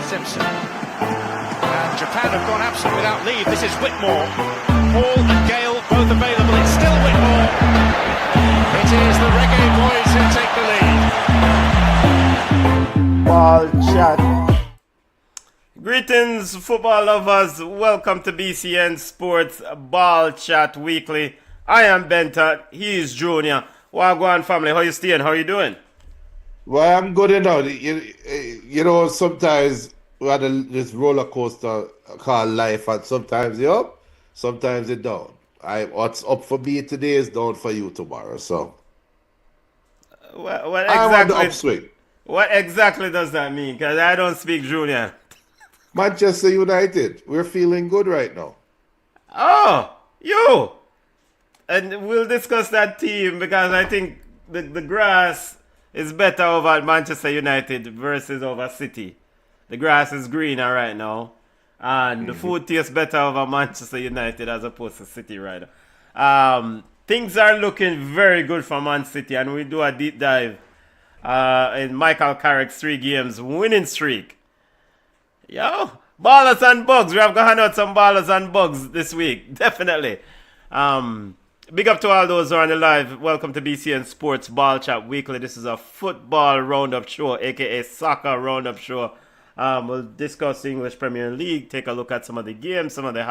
Simpson. And Japan have gone absent without leave. This is Whitmore. Hall and Gale both available. It's still Whitmore. It is the Reggae Boys who take the lead. Ball chat. Greetings, football lovers. Welcome to BCN Sports Ball Chat Weekly. I am Benta. He is Junior. Wagwan family. How you staying? How you doing? Well, I'm good enough. You know, sometimes we had this roller coaster called life, and sometimes you're up, sometimes you're down. What's up for me today is down for you tomorrow. So, What I'm on the exactly? upswing. What exactly does that mean? Because I don't speak Junior. Manchester United, we're feeling good right now. Oh, you. And we'll discuss that team because I think the grass is better over at Manchester United versus over City. The grass is greener right now. And the food tastes better over Manchester United as opposed to City right now. Things are looking very good for Man City, and we do a deep dive in Michael Carrick's 3 games winning streak. Yo, ballers and bugs. We have gone out some ballers and bugs this week. Definitely. Big up to all those who are on the live. Welcome to BCN Sports Ball Chat Weekly. This is a football roundup show, aka soccer roundup show. We'll discuss the English Premier League, take a look at some of the games, some of the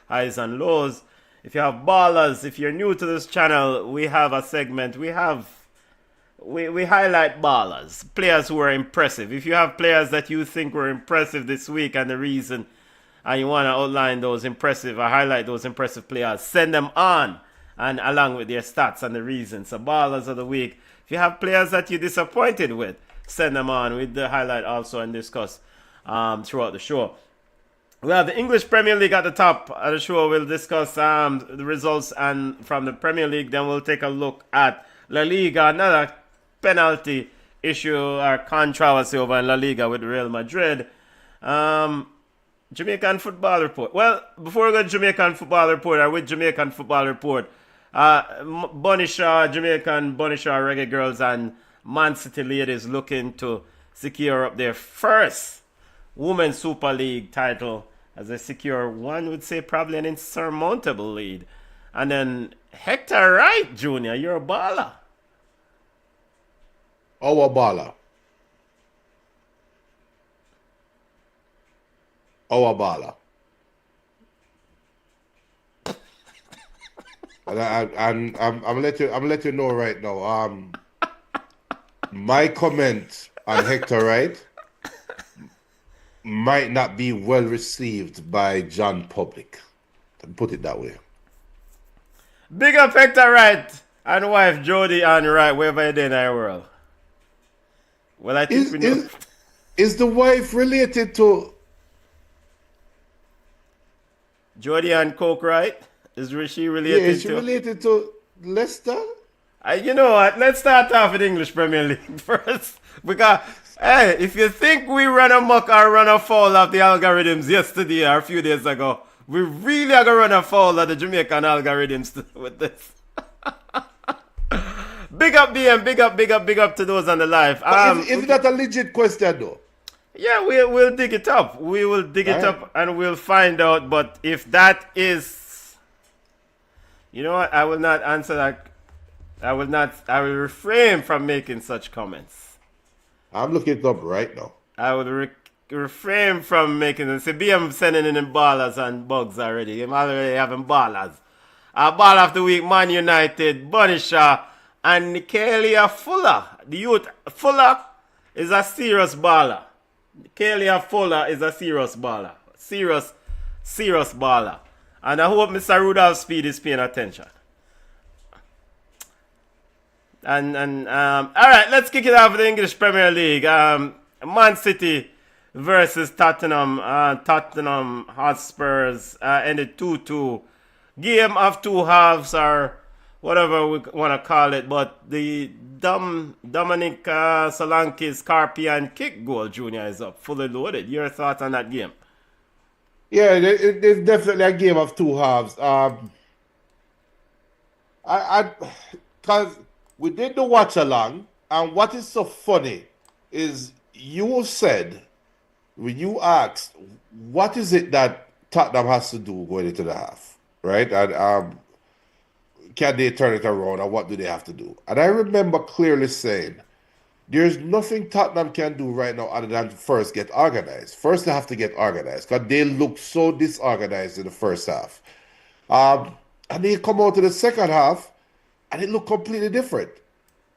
highs and lows. If you have ballers, if you're new to this channel, we have a segment. We highlight ballers, players who are impressive. If you have players that you think were impressive this week and the reason, and you want to outline those impressive or highlight those impressive players, send them on, and along with their stats and the reasons. So ballers of the week. If you have players that you're disappointed with, send them on with the highlight also and discuss throughout the show. We have the English Premier League at the top of the show. We'll discuss the results and from the Premier League. Then we'll take a look at La Liga, another penalty issue or controversy over in La Liga with Real Madrid. Jamaican Football Report. Well, before we go to Jamaican Football Report, or with Jamaican Football Report, Bunny Shaw, Jamaican Bunny Shaw Reggae Girls and Man City ladies looking to secure up their first Women's Super League title as they secure, one would say, probably an insurmountable lead. And then Hector Wright, Jr., you're a baller. Our baller. Our baller. And I'm let you know right now. My comment on Hector Wright might not be well received by John Public. Put it that way. Big up Hector Wright and wife Jody and Wright, wherever you're in the world. Well, I think we know. Is the wife related to Jody and Coke Wright? Is she related is she to? related to Leicester? You know what? Let's start off with English Premier League first. Because, hey, if you think we run amok or run afoul of the algorithms yesterday or a few days ago, we really are going to run afoul of the Jamaican algorithms with this. Big up, BM. Big up to those on the live. Is that a legit question, though? Yeah, we'll dig it up. We will dig it up and we'll find out. But if that is... You know what? I will not answer that. I will refrain from making such comments. I'm looking it up right now. I will refrain from making them. See, BM sending in ballers and bugs already. I'm already having ballers. Ball of the week, Man United, Bunny Shaw, and Nicalia Fuller. The youth, Fuller is a serious baller. Nicalia Fuller is a serious baller. Serious baller. And I hope Mr. Rudolph Speed is paying attention. And all right, let's kick it off with the English Premier League. Man City versus Tottenham. Tottenham Hotspurs ended 2-2. Game of two halves, or whatever we want to call it. But the Dominic Solanke's Carpian kick goal, Junior, is up, fully loaded. Your thoughts on that game? Yeah, it's definitely a game of two halves. Because we did the watch along, and what is so funny is you said when you asked, what is it that Tottenham has to do going into the half, right? And can they turn it around, and what do they have to do? And I remember clearly saying, there's nothing Tottenham can do right now other than first get organized. First, they have to get organized because they look so disorganized in the first half. And they come out to the second half and it looked completely different.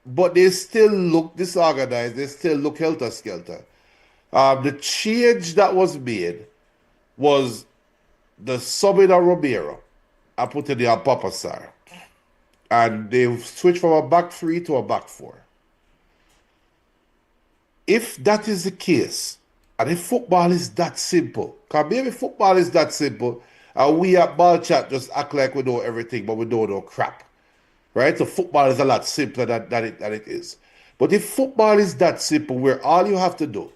But they still look disorganized. They still look helter-skelter. The change that was made was the subbing of Romero and putting the Papasar. And they switched from a back three to a back four. If that is the case, and if football is that simple, because maybe football is that simple, and we at Ball Chat just act like we know everything, but we don't know crap. Right? So football is a lot simpler than it is. But if football is that simple, where all you have to do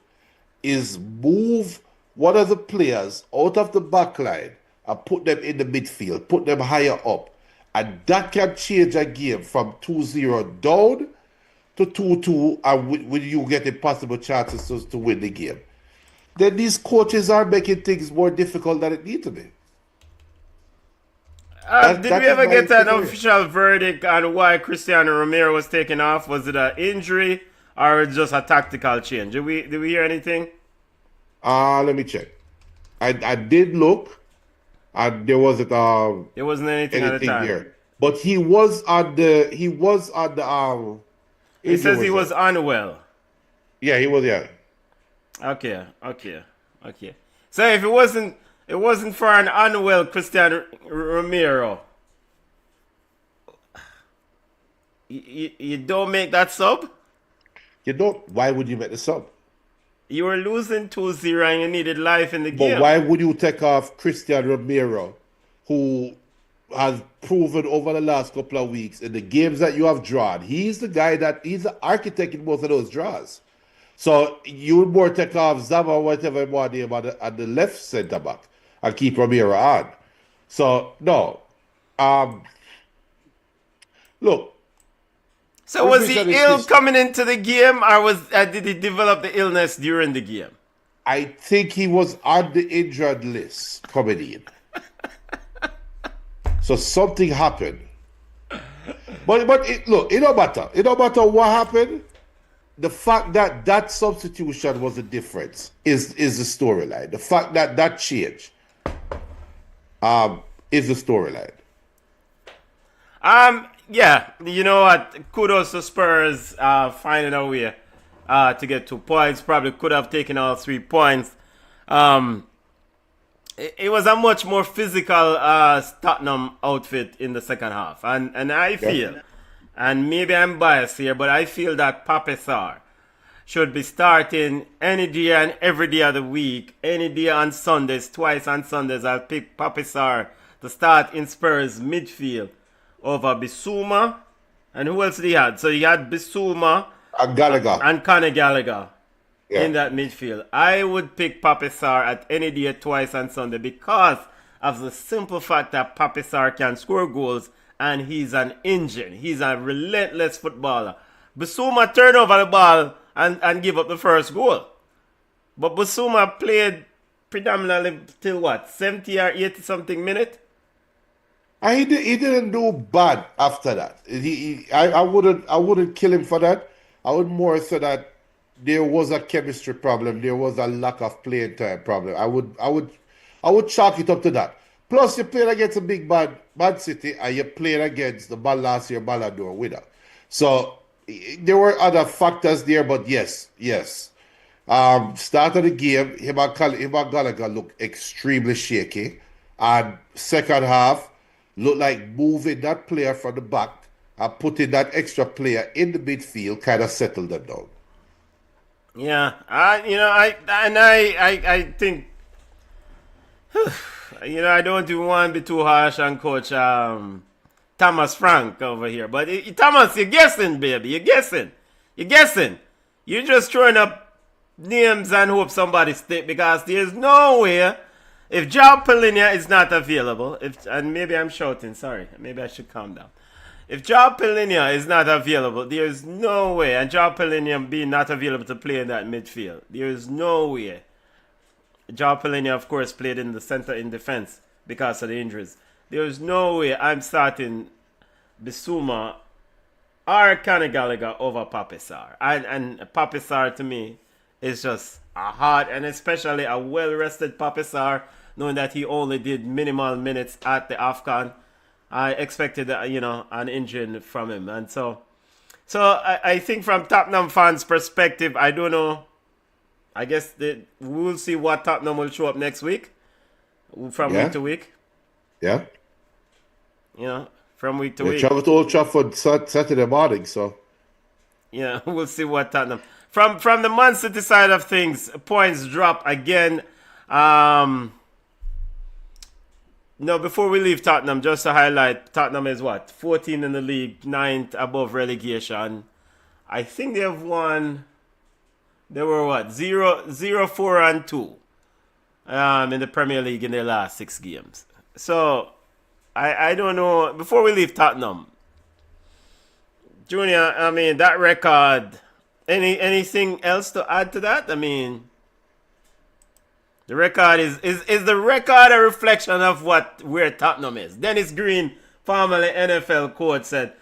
is move one of the players out of the back line and put them in the midfield, put them higher up, and that can change a game from 2-0 down to 2-2, and when you get impossible chances to win the game. Then these coaches are making things more difficult than it need to be. Did we ever get an official verdict on why Cristiano Romero was taken off? Was it an injury or just a tactical change? Did we hear anything? Let me check. I did look, and there wasn't There wasn't anything at the time. There. But he was on the He says he was unwell. Yeah, he was. Yeah. Okay. So if it wasn't for an unwell Cristiano Romero, you don't make that sub? You don't. Why would you make the sub? You were losing 2-0 and you needed life in the game. But why would you take off Cristiano Romero, who has proven over the last couple of weeks in the games that you have drawn, he's the architect in most of those draws. So you would more take off Zama, whatever you want him at the left centre back and keep Romero on. So no. Look. So was he ill coming into the game, or did he develop the illness during the game? I think he was on the injured list coming in. So something happened. But it don't matter. It don't matter what happened. The fact that substitution was the difference is the storyline. The fact that change is the storyline. Yeah, you know what? Kudos to Spurs finding a way to get 2 points. Probably could have taken all 3 points. It was a much more physical Tottenham outfit in the second half. And I feel, and maybe I'm biased here, but I feel that Papasar should be starting any day and every day of the week. Any day on Sundays, twice on Sundays, I'll pick Papasar to start in Spurs midfield over Bissouma. And who else did he had? So he had Bissouma and Gallagher. And Conor Gallagher. In that midfield. I would pick Papasar at any day twice on Sunday because of the simple fact that Papasar can score goals and he's an engine. He's a relentless footballer. Bissouma turned over the ball and give up the first goal. But Bissouma played predominantly till what? 70 or 80 something minute? He didn't do bad after that. I wouldn't kill him for that. I would more say that there was a chemistry problem. There was a lack of playing time problem. I would chalk it up to that. Plus, you played against a big bad City, and you played against the last year Ballon d'Or winner. So there were other factors there, but yes. Start of the game, him and Gallagher looked extremely shaky, and second half looked like moving that player from the back and putting that extra player in the midfield kind of settled them down. Yeah, I think, I don't even want to be too harsh on Coach Thomas Frank over here. But Thomas, you're guessing, baby. You're guessing. You're just throwing up names and hope somebody stick because there's no way. If João Palhinha is not available, and maybe I'm shouting, sorry, maybe I should calm down. If João Palhinha is not available, there is no way, and João Palhinha being not available to play in that midfield, there is no way Joao Pellegrini, of course, played in the center in defense because of the injuries. There's no way I'm starting Bissouma or Conor Gallagher over Pape Sarr. And Pape Sarr, to me, is just a hard, and especially a well-rested Pape Sarr, knowing that he only did minimal minutes at the AFCON. I expected, an injury from him. And so I think from Tottenham fans' perspective, I don't know. I guess we'll see what Tottenham will show up next week, from week to week. Yeah. From week to They week. travel to Old Trafford Saturday morning, so. Yeah, we'll see what Tottenham. From the Man City side of things, points drop again. No, before we leave Tottenham, just to highlight, Tottenham is what? 14 in the league, 9th above relegation. I think they have won. They were what? 0-4-2 in the Premier League in their last 6 games. So, I don't know. Before we leave Tottenham, Junior, I mean, that record, anything else to add to that? I mean, the record is the record a reflection of where Tottenham is? Dennis Green, formerly NFL coach, said,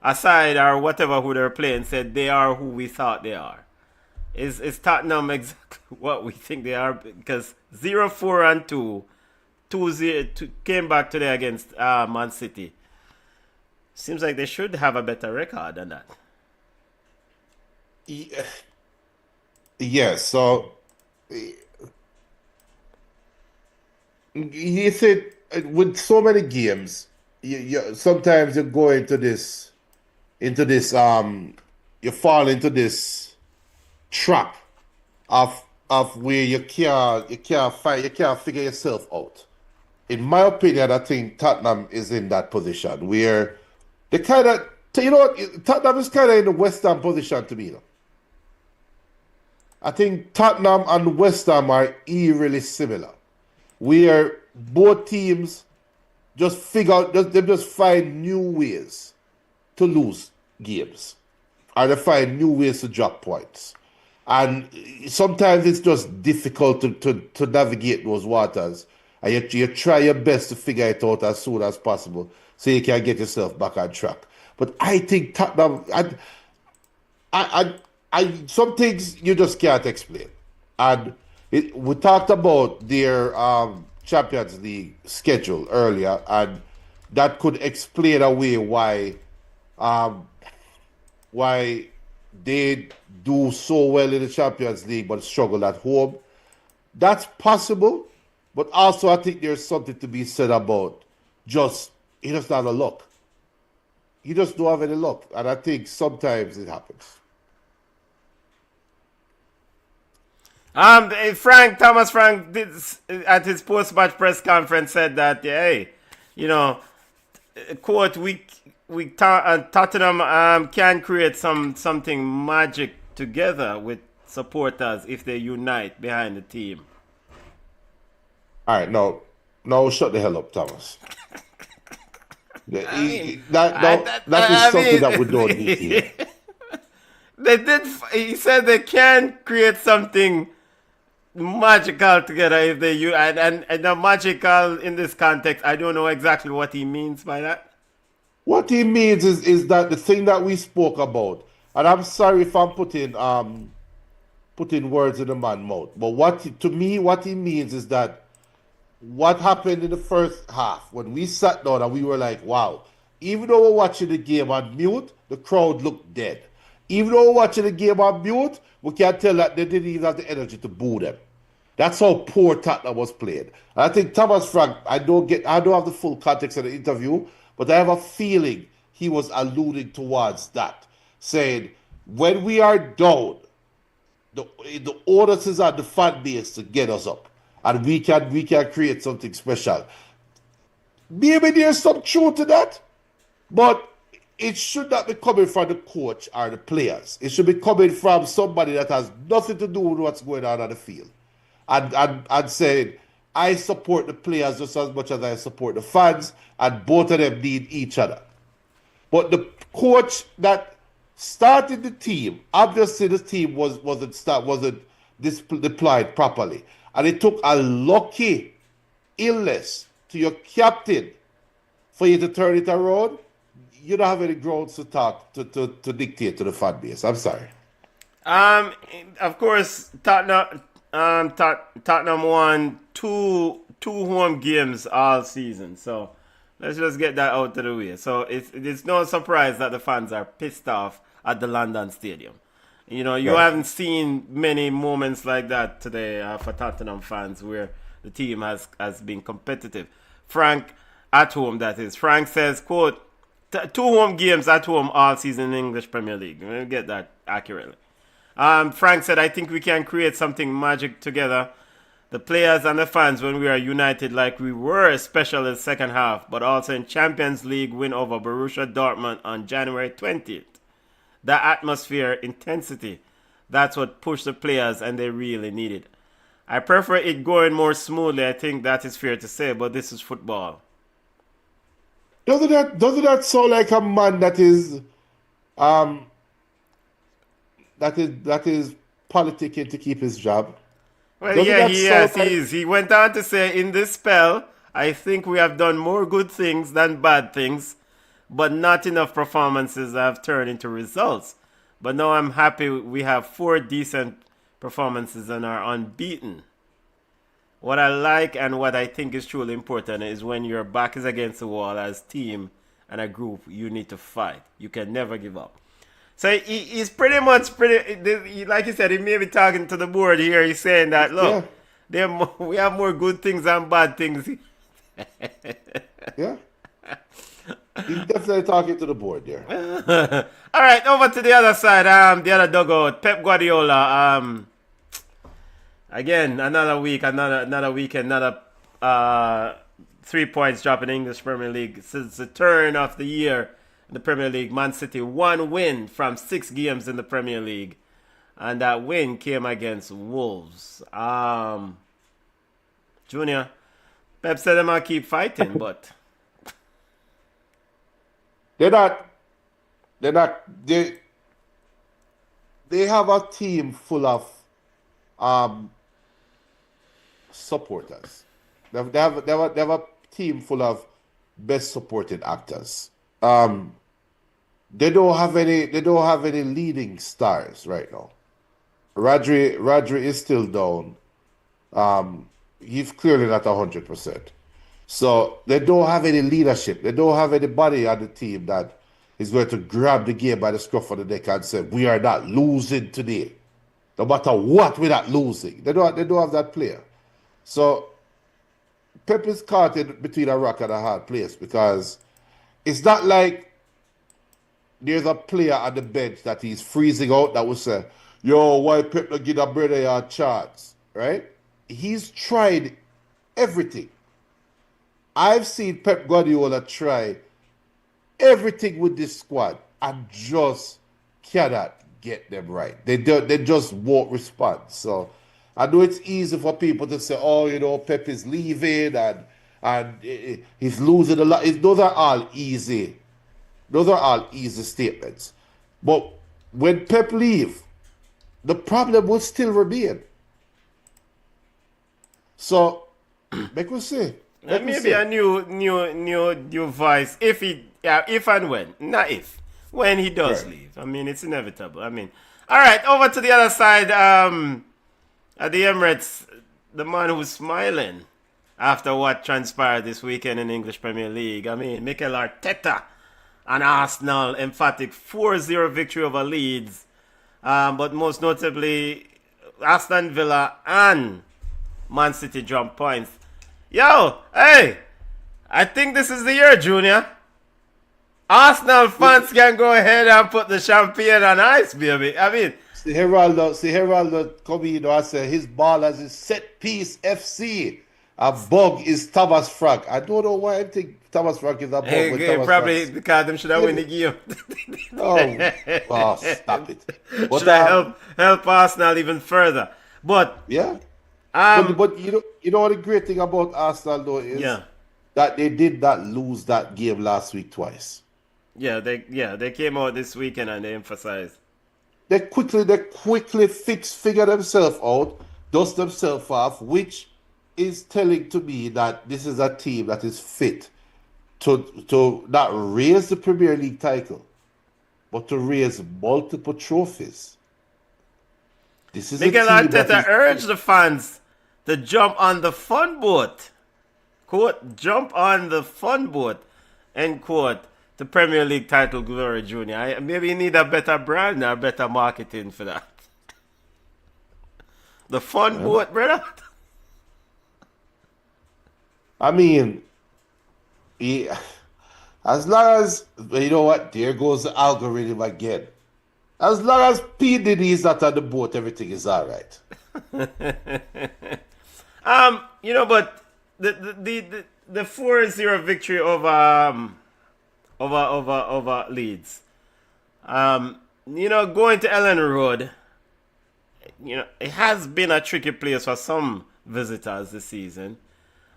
aside or whatever who they're playing, said they are who we thought they are. Is Tottenham exactly what we think they are? Because 0-4-2, 2-0 came back today against Man City. Seems like they should have a better record than that. Yeah, so you said with so many games, sometimes you go into this, you fall into this trap of where you can't figure yourself out. In my opinion, I think Tottenham is in that position where they kind of, Tottenham is kind of in the West Ham position to me. I think Tottenham and West Ham are eerily similar, where both teams just find new ways to lose games, or they find new ways to drop points. And sometimes it's just difficult to navigate those waters. And you try your best to figure it out as soon as possible so you can get yourself back on track. But I think Tottenham, some things you just can't explain. And we talked about their Champions League schedule earlier, and that could explain away why they do so well in the Champions League but struggle at home. That's possible, but also I think there's something to be said about he just don't have a luck. He just don't have any luck, and I think sometimes it happens. Thomas Frank did, at his post-match press conference, said that, quote, Tottenham can create something magic together with supporters if they unite behind the team. All right, no, shut the hell up, Thomas. That is something that we don't need here. He said they can create something magical together if they use, and the magical in this context, I don't know exactly what he means by that. What he means is that the thing that we spoke about, and I'm sorry if I'm putting words in the man's mouth, but what he means is that what happened in the first half when we sat down and we were like, wow, even though we're watching the game on mute, the crowd looked dead. Even though we're watching the game on mute, we can tell that they didn't even have the energy to boo them. That's how poor Tottenham was played. And I think Thomas Frank, I don't have the full context of the interview, but I have a feeling he was alluding towards that, saying, when we are down, the onus is on the fan base to get us up, and we can create something special. Maybe there's some truth to that, but it should not be coming from the coach or the players. It should be coming from somebody that has nothing to do with what's going on the field. And saying, I support the players just as much as I support the fans, and both of them need each other. But the coach that started the team, obviously the team wasn't deployed properly. and it took a lucky illness to your captain for you to turn it around, you don't have any grounds to talk to dictate to the fan base. I'm sorry. Of course, Tottenham won two home games all season, so let's just get that out of the way. So it's no surprise that the fans are pissed off at the London Stadium. You know, you haven't seen many moments like that today for Tottenham fans where the team has been competitive. Frank, at home that is. Frank says, quote, 2 home games at home all season in the English Premier League. Let me get that accurately. Frank said, I think we can create something magic together. The players and the fans when we are united like we were, especially the second half, but also in Champions League win over Borussia Dortmund on January 20th. The atmosphere, intensity, that's what pushed the players and they really need it. I prefer it going more smoothly, I think that is fair to say, but this is football. Doesn't that sound like a man that is politicking to keep his job? Well, yeah, he is. He went on to say, in this spell, I think we have done more good things than bad things, but not enough performances have turned into results. But now I'm happy we have 4 decent performances and are unbeaten. What I like and what I think is truly important is when your back is against the wall as team and a group, you need to fight. You can never give up. So he's pretty much, like you said, he may be talking to the board here. He's saying that, look, we have more good things than bad things. Yeah. He's definitely talking to the board there. All right, over to the other side, the other dugout, Pep Guardiola. Again, another weekend, another 3 points drop in the English Premier League. Since the turn of the year in the Premier League, Man City 1 win from 6 games in the Premier League. And that win came against Wolves. Junior, Pep said they might keep fighting, but... They have a team full of supporters. They have a team full of best supported actors. They don't have any leading stars right now. Rodri is still down. He's clearly not 100%. So they don't have any leadership. They don't have anybody on the team that is going to grab the game by the scruff of the neck and say, we are not losing today. No matter what, we're not losing. They don't have that player. So Pep is caught in between a rock and a hard place because it's not like there's a player on the bench that he's freezing out that will say, yo, why Pep not give a brother a chance, right? He's tried everything. I've seen Pep Guardiola try everything with this squad and just cannot get them right. They just won't respond. So I know it's easy for people to say, oh, you know, Pep is leaving and he's losing a lot. Those are all easy. Those are all easy statements. But when Pep leave, the problem will still remain. So, make us say. Maybe a new voice if and when, not if, when he does leave. I mean, it's inevitable. I mean, all right, over to the other side. At the Emirates, the man who's smiling after what transpired this weekend in the English Premier League. I mean, Mikel Arteta and Arsenal, emphatic 4-0 victory over Leeds. But most notably, Aston Villa and Man City dropped points. Yo, hey, I think this is the year, Junior. Arsenal fans can go ahead and put the champagne on ice, baby. I mean, see Geraldo come in and say his ball as a set piece FC. A bug is Thomas Frank. I don't know why I think Thomas Frank is a bug. Probably because them should have won the game. oh, stop it. But, should I help Arsenal even further? But yeah. But you know what the great thing about Arsenal though is that they did not lose that game last week twice. They came out this weekend and they emphasized. They quickly figure themselves out. dust themselves off, which is telling to me that this is a team that is fit to not raise the Premier League title, but to raise multiple trophies. This is Mikel a team that Arteta is urged the fans to jump on the fun boat. Quote, jump on the fun boat, end quote, the Premier League title glory, Junior. Maybe you need a better brand or better marketing for that. The fun boat, brother. I mean, as long as, you know what, there goes the algorithm again. As long as P. Diddy is not on the boat, everything is all right. But the 4-0 victory over Leeds. Going to Ellen Road, it has been a tricky place for some visitors this season.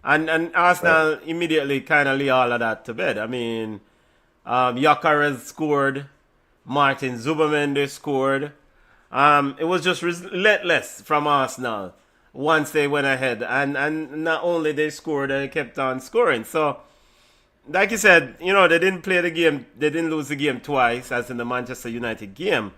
And Arsenal immediately kind of lay all of that to bed. I mean, Gyökeres scored. Martin Zubermende scored. It was just relentless from Arsenal once they went ahead. And not only they scored, they kept on scoring. So, like you said, they didn't play the game. They didn't lose the game twice, as in the Manchester United game.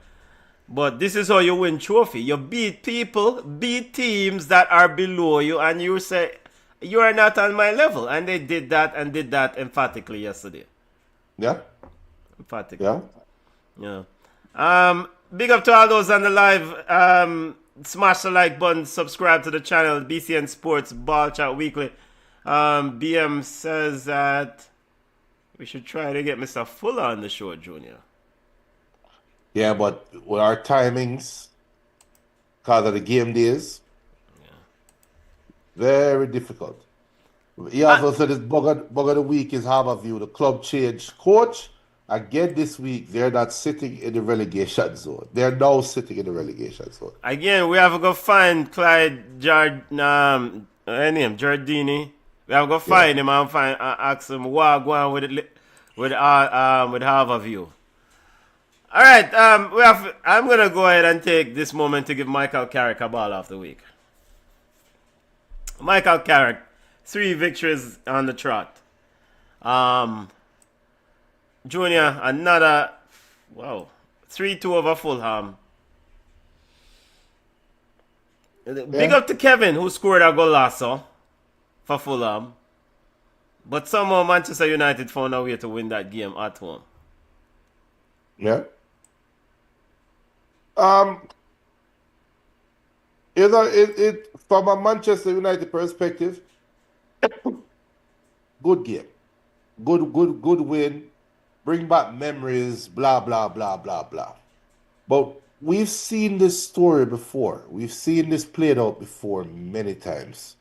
But this is how you win trophy. You beat people, beat teams that are below you, and you say, you are not on my level. And they did that and did that emphatically yesterday. Yeah. Emphatically. Yeah. Big up to all those on the live. Smash the like button, subscribe to the channel, BCN Sports Ball Chat Weekly. BM says that we should try to get Mr. Fuller on the show, Junior. Yeah, but with our timings, because of the game days, very difficult. He also said this bug of the week is Harborview. The club changed coach. Again this week, they're not sitting in the relegation zone. They're now sitting in the relegation zone. Again, we have to go find Clyde Giardini. We have to go find him and ask him what going on with Harborview. All right, I'm gonna go ahead and take this moment to give Michael Carrick a ball of the week. Michael Carrick, 3 victories on the trot. Junior, another 3-2 over Fulham. Big up to Kevin, who scored a golazo for Fulham. But somehow Manchester United found a way to win that game at home. Yeah. From a Manchester United perspective, good game. Good win. Bring back memories, blah, blah, blah, blah, blah. But we've seen this story before. We've seen this played out before many times.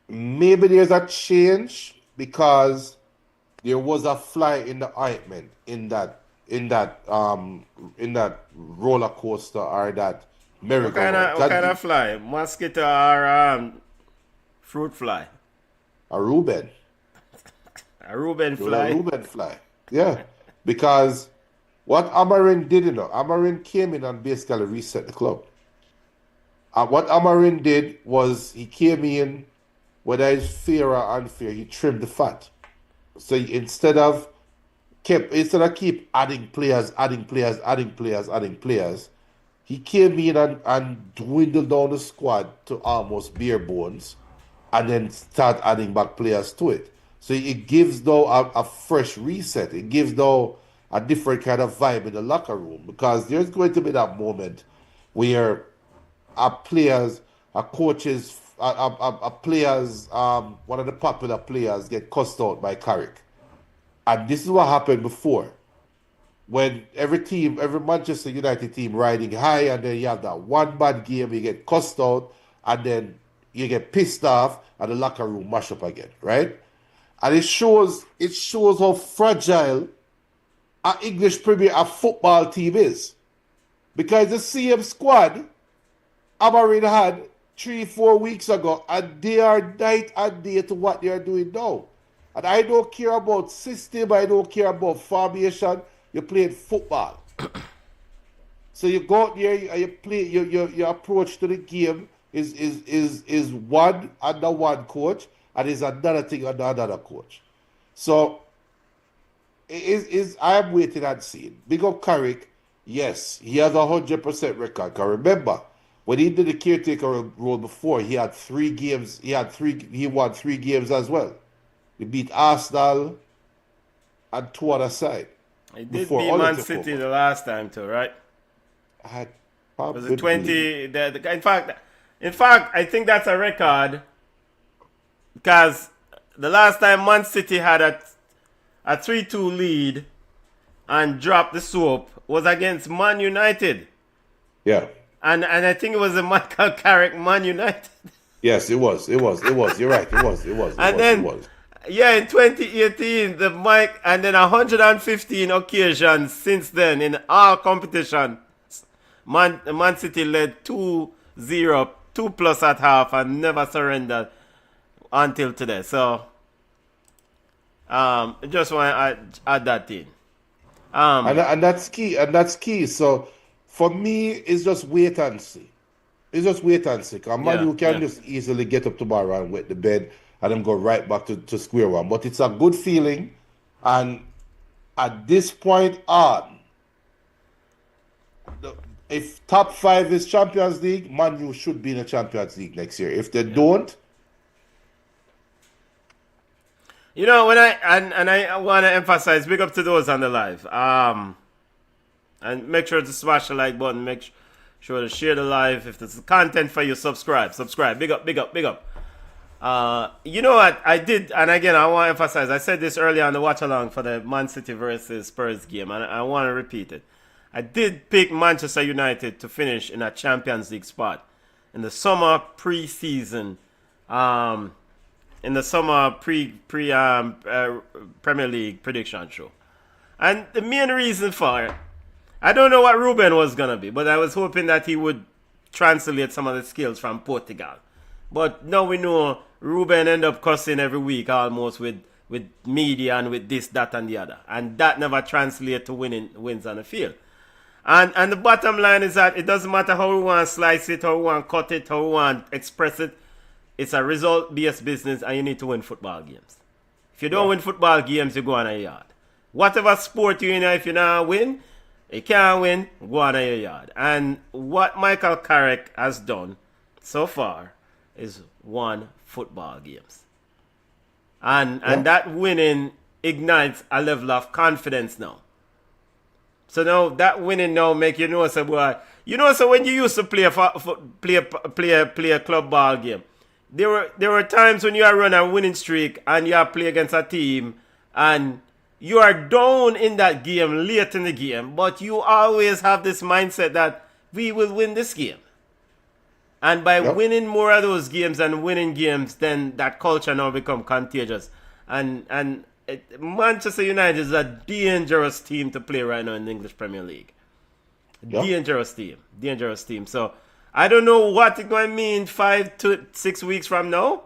Maybe there's a change because there was a fly in the ointment in that roller coaster or that merry-go-round. What kind of fly? Mosquito or fruit fly? A Reuben. A Reuben fly? A Reuben fly. Yeah. Because what Amarin did, Amarin came in and basically reset the club. What Amarin did was he came in, whether it's fair or unfair, he trimmed the fat. So instead of keep adding players, he came in and dwindled down the squad to almost bare bones and then start adding back players to it. So it gives though a fresh reset. It gives though a different kind of vibe in the locker room because there's going to be that moment where one of the popular players get cussed out by Carrick. And this is what happened before. When every Manchester United team riding high and then you have that one bad game, you get cussed out and then you get pissed off and the locker room mash up again, right? And it shows how fragile an English Premier football team is. Because the same squad Amarin had 3-4 weeks ago, and they are night and day to what they are doing now. And I don't care about system, I don't care about formation, you're playing football. So you go out there and you play. Your approach to the game is one under one coach, and is another thing under another coach. So I am waiting and seeing. Big up Carrick. Yes, he has 100% record. Cause remember, when he did the caretaker role before, he had 3 games. He won 3 games as well. He beat Arsenal and 2 other side. He did beat Man City the last time too, right? Was it 20? In fact, I think that's a record because the last time Man City had a 3-2 lead and dropped the soap was against Man United. Yeah. And I think it was a Michael Carrick Man United. Yes, it was. You're right. It was. Yeah, in 2018, the Mike, and then 115 occasions since then in all competition. Man City led 2-0, 2+ at half, and never surrendered until today. So, just want to add that in. And that's key. So, for me, it's just wait and see. Because Man can just easily get up tomorrow and wet the bed and then go right back to square one. But it's a good feeling. And at this point on, if top 5 is Champions League, Man U should be in the Champions League next year. If they don't, you know, when I want to emphasize, big up to those on the live. And make sure to smash the like button. Make sure to share the live. If there's content for you, subscribe. Big up. You know what I did, and again I want to emphasize. I said this earlier on the watch along for the Man City versus Spurs game, and I want to repeat it. I did pick Manchester United to finish in a Champions League spot in the summer pre-season, in the summer Premier League prediction show, and the main reason for it, I don't know what Ruben was gonna be, but I was hoping that he would translate some of the skills from Portugal. But now we know Ruben end up cussing every week almost with media and with this, that, and the other. And that never translates to wins on the field. And the bottom line is that it doesn't matter how we want to slice it, how we want to cut it, how we want to express it. It's a result-based business, and you need to win football games. If you don't win football games, you go on a yard. Whatever sport you're in, if you not win, you can't win, go on a yard. And what Michael Carrick has done so far is won football games. And that winning ignites a level of confidence now. So now that winning now make you know, so boy, you know, so when you used to play a club ball game, there were times when you are run a winning streak and you are play against a team and you are down in that game late in the game, but you always have this mindset that we will win this game. And by winning more of those games and winning games, then that culture now become contagious. And Manchester United is a dangerous team to play right now in the English Premier League. Dangerous team. So I don't know what it's going to mean 5 to 6 weeks from now,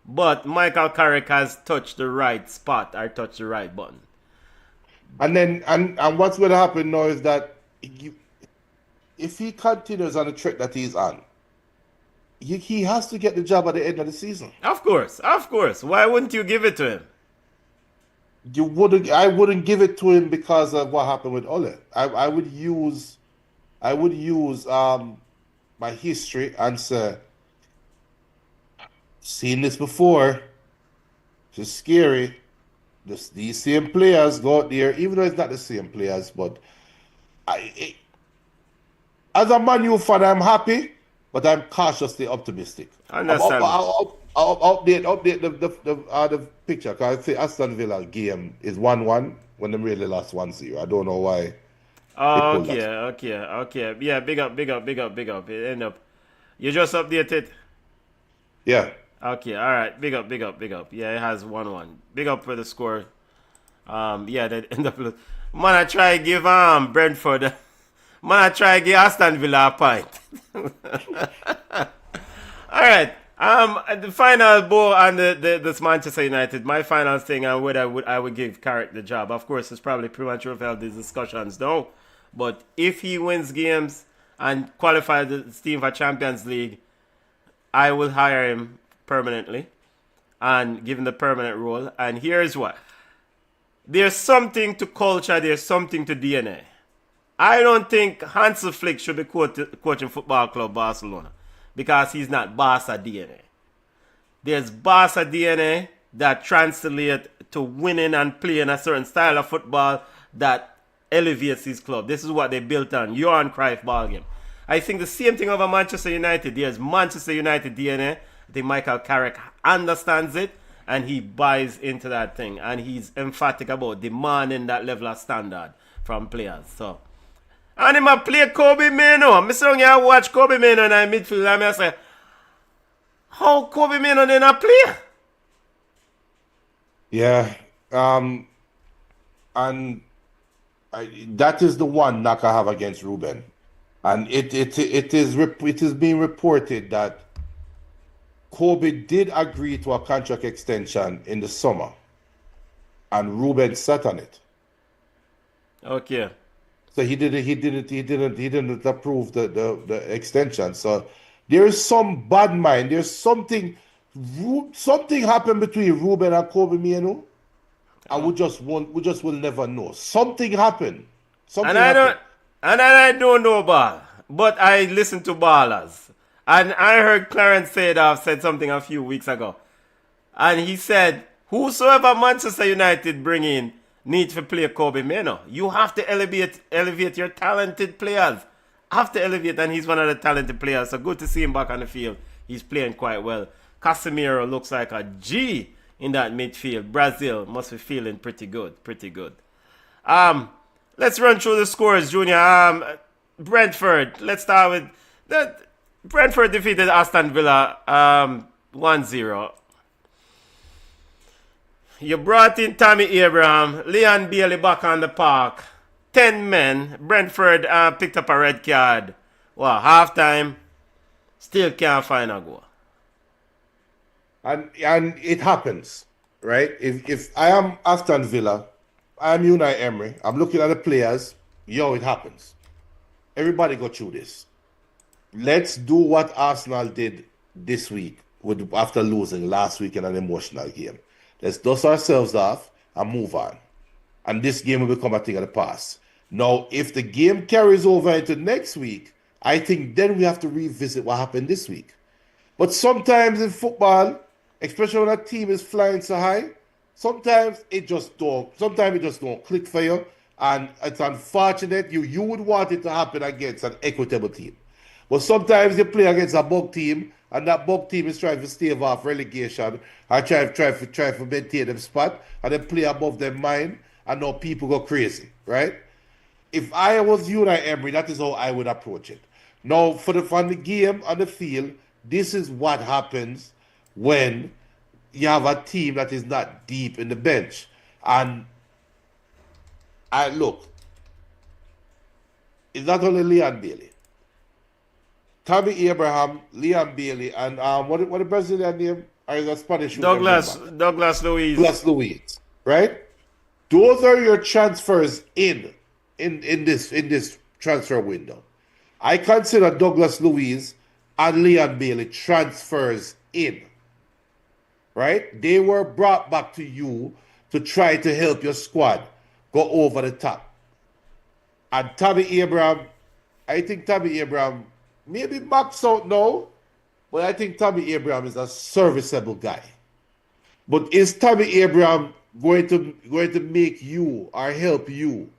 but Michael Carrick has touched the right spot or touched the right button. And then and what's going to happen now is that if he continues on the track that he's on, he has to get the job at the end of the season. Of course. Why wouldn't you give it to him? I wouldn't give it to him because of what happened with Ole. I would use my history and say, seen this before. It's scary. These same players go out there, even though it's not the same players, but as a Man U fan, I'm happy, but I'm cautiously optimistic. I understand. I'll update the picture, because I think Aston Villa game is 1-1 when they really lost 1-0. I don't know why. Oh, okay. Yeah, big up. It end up. You just updated? Yeah. Okay, all right. Big up. Yeah, it has 1-1. Big up for the score. Yeah, they end up. Man, I try to give Brentford. Man, I try to give Aston Villa a point. All right. The final bow on this Manchester United. My final thing on whether I would give Carrick the job. Of course, it's probably premature to have these discussions now, But if he wins games and qualifies the team for Champions League, I will hire him permanently and give him the permanent role. And here's why. There's something to culture, there's something to DNA. I don't think Hansi Flick should be coaching Football Club Barcelona because he's not Barca DNA. There's Barca DNA that translates to winning and playing a certain style of football that elevates his club. This is what they built on. Johan Cruyff ball game. I think the same thing over Manchester United. There's Manchester United DNA. I think Michael Carrick understands it and he buys into that thing. And he's emphatic about demanding that level of standard from players. So, and he might play Kobe Mano. I'm sitting here watch Kobe Mano in the midfield and I say, how Kobe Mano did not play? Yeah. That is the one knock I have against Ruben. And it is being reported that Kobe did agree to a contract extension in the summer, and Ruben sat on it. Okay. So he didn't approve the extension. So there is some bad mind. There's something happened between Ruben and Kobe Mino, and we just will never know. Something happened. I don't know ball, but I listen to ballers. And I heard Clarence Seedorf said something a few weeks ago. And he said, whosoever Manchester United bring in needs to play Kobe Mano. You have to elevate your talented players. Have to elevate, and he's one of the talented players. So good to see him back on the field. He's playing quite well. Casemiro looks like a G in that midfield. Brazil must be feeling pretty good. Let's run through the scores, Junior. Brentford. Let's start with that. Brentford defeated Aston Villa 1-0. You brought in Tammy Abraham, Leon Bailey back on the park. 10 men. Brentford picked up a red card. Well, halftime, still can't find a goal. And it happens, right? If I am Aston Villa, I am Unai Emery, I'm looking at the players, it happens. Everybody go through this. Let's do what Arsenal did this week after losing last week in an emotional game. Let's dust ourselves off and move on. And this game will become a thing of the past. Now, if the game carries over into next week, I think then we have to revisit what happened this week. But sometimes in football, especially when a team is flying so high, sometimes it just don't click for you. And it's unfortunate. You would want it to happen against an equitable team. But sometimes you play against a bug team, and that bug team is trying to stave off relegation or try to maintain them spot, and then play above their mind, and now people go crazy, right? If I was Unai Emery, that is how I would approach it. Now, for the game on the field, this is what happens when you have a team that is not deep in the bench. And look, it's not only Leon Bailey. Tammy Abraham, Leon Bailey, and what the Brazilian name? Or is that Spanish? Douglas Luiz. Douglas Luiz, right? Those are your transfers in this transfer window. I consider Douglas Luiz and Leon Bailey transfers in. Right? They were brought back to you to try to help your squad go over the top. And Tammy Abraham, I think Tammy Abraham maybe max out now, but I think Tammy Abraham is a serviceable guy. But is Tammy Abraham going to make you or help you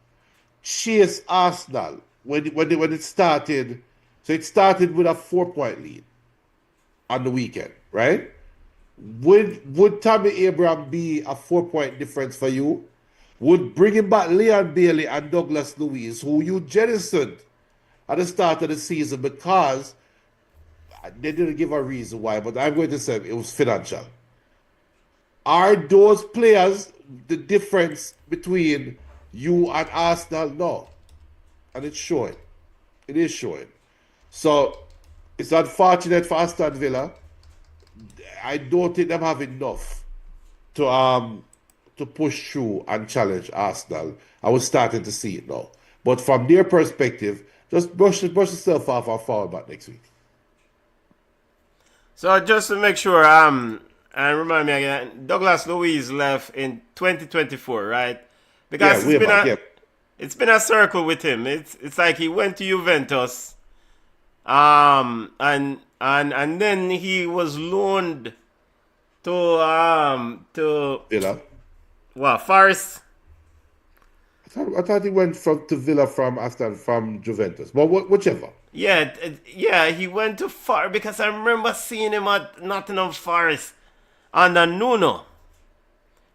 chase Arsenal when it started? So it started with a 4-point lead on the weekend, right? Would Tammy Abraham be a 4-point difference for you? Would bringing back Leon Bailey and Douglas Luiz, who you jettisoned at the start of the season because they didn't give a reason why, but I'm going to say it was financial. Are those players the difference between you and Arsenal? No. And it's showing. It is showing. So it's unfortunate for Aston Villa. I don't think them have enough to push through and challenge Arsenal. I was starting to see it now. But from their perspective, just brush yourself off and forward back next week. So just to make sure, and remind me again, Douglas Luiz left in 2024, right? Because it's been a circle with him. It's like he went to Juventus, and then he was loaned to Villa. What, Forest? I thought he went to Villa from Aston, from Juventus. But whichever. Yeah, he went to Forest because I remember seeing him at Nottingham Forest under Nuno.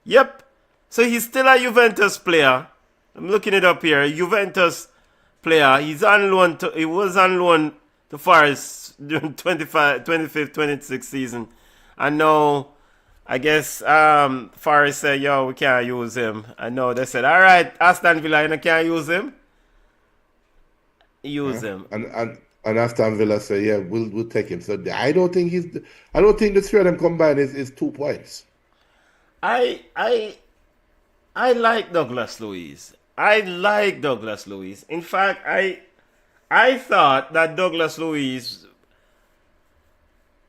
Yep. So he's still a Juventus player. I'm looking it up here. Juventus player. He was on loan to Forest during 25-26 season. And now, I guess Forest said, yo, we can't use him. I know they said, all right, Aston Villa, you can't use him. Use him. And Aston Villa said, yeah, we'll take him. So I don't think the three of them combined is 2 points. I like Douglas Luiz. In fact, I thought that Douglas Luiz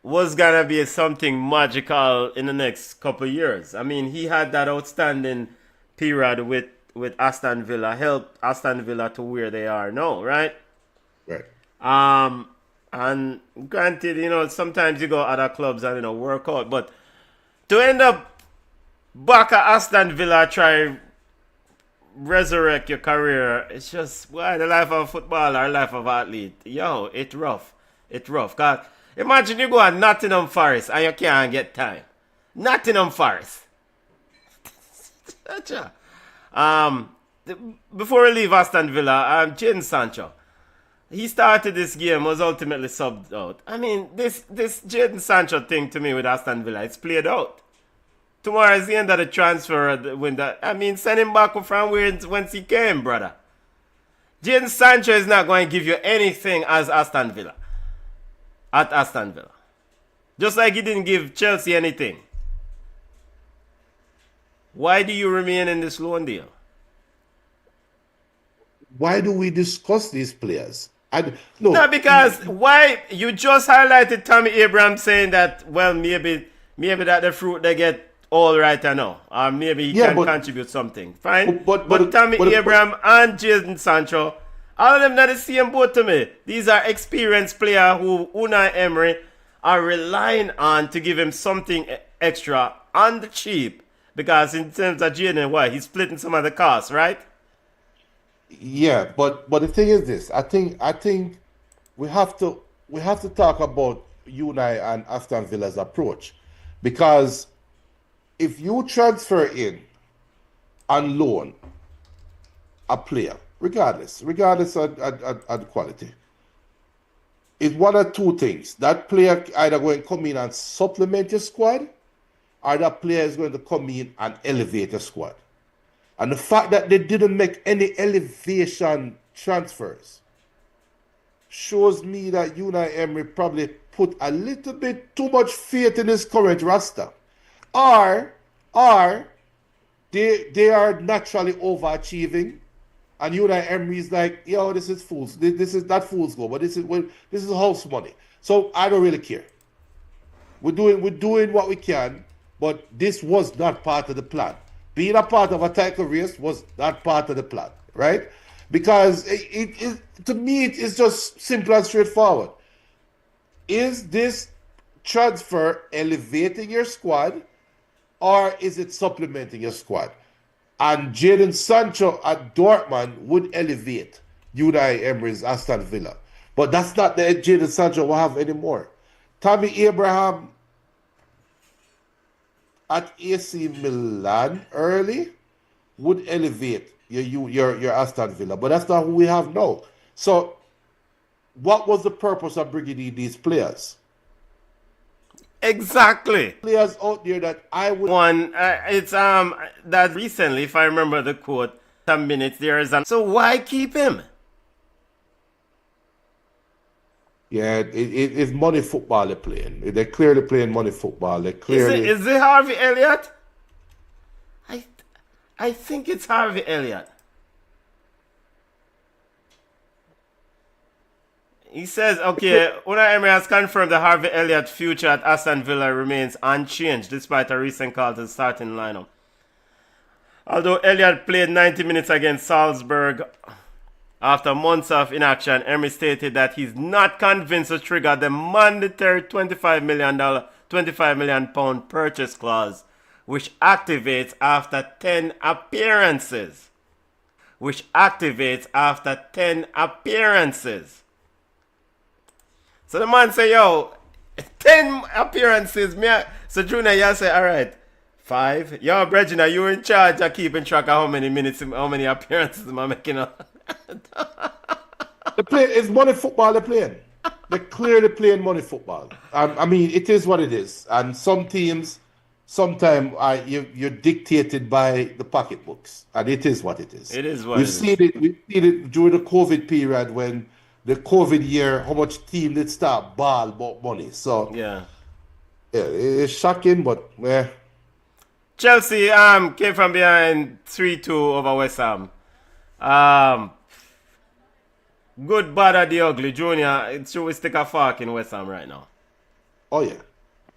was gonna be something magical in the next couple of years. I mean, he had that outstanding period with Aston Villa, helped Aston Villa to where they are now, right? Right. And granted, sometimes you go other clubs and work out, but to end up back at Aston Villa, try resurrect your career, it's just the life of a footballer, life of an athlete. Yo, it's rough. Cause imagine you go at Nottingham Forest and you can't get time. Nottingham Forest. Before we leave Aston Villa, Jadon Sancho. He started this game, was ultimately subbed out. I mean, this Jadon Sancho thing to me with Aston Villa, it's played out. Tomorrow is the end of the transfer window. I mean, send him back from whence he came, brother. Jadon Sancho is not going to give you anything as Aston Villa. At Aston Villa. Just like he didn't give Chelsea anything. Why do you remain in this loan deal? Why do we discuss these players? No, because why you just highlighted Tammy Abraham saying that, well, maybe that the fruit they get all right I know. Or maybe he can contribute something. Fine. But Tammy Abraham and Jadon Sancho, all of them not the same boat to me. These are experienced players who Unai Emery are relying on to give him something extra on the cheap. Because in terms of Jadon, he's splitting some of the costs, right? Yeah, but the thing is this. I think we have to talk about Unai and Aston Villa's approach, because if you transfer in on loan a player, regardless of the quality, it's one or two things. That player either going to come in and supplement your squad, or that player is going to come in and elevate your squad. And the fact that they didn't make any elevation transfers shows me that Unai Emery probably put a little bit too much faith in his current roster. Or they are naturally overachieving, and Unai Emery is like, yo, this is fools. This is not fool's gold, but this is house money. So I don't really care. We're doing what we can, but this was not part of the plan. Being a part of a title race was not part of the plan, right? Because it to me, it's just simple and straightforward. Is this transfer elevating your squad, or is it supplementing your squad? And Jadon Sancho at Dortmund would elevate Unai Emery's Aston Villa. But that's not the Jadon Sancho we'll have anymore. Tammy Abraham at AC Milan early would elevate your Aston Villa, but that's not who we have now. So, what was the purpose of bringing in these players? Exactly. Players out there that I would. It's that recently, if I remember the quote, some minutes there is. So why keep him? Yeah, it's money football they're playing. They're clearly playing money football. They're clearly. Is it Harvey Elliott? I think it's Harvey Elliott. He says, okay, Unai Emery has confirmed that Harvey Elliott's future at Aston Villa remains unchanged despite a recent call to the starting lineup. Although Elliott played 90 minutes against Salzburg after months of inaction, Emery stated that he's not convinced to trigger the mandatory £25 million purchase clause, which activates after 10 appearances. So the man say, yo, 10 appearances. So Junior, you say, all right, 5. Yo, Bregina, you in charge of keeping track of how many minutes, how many appearances am I making? It's money football they're playing. They're clearly playing money football. I mean, it is what it is. And some teams, sometimes you're dictated by the pocketbooks. And it is what it is. It is what We've seen it during the COVID period when the COVID year, how much team did start ball about money. So, yeah, it's shocking, but Chelsea came from behind 3-2 over West Ham. Good, bad, or the ugly. Junior, should we stick a fork in West Ham right now? oh yeah.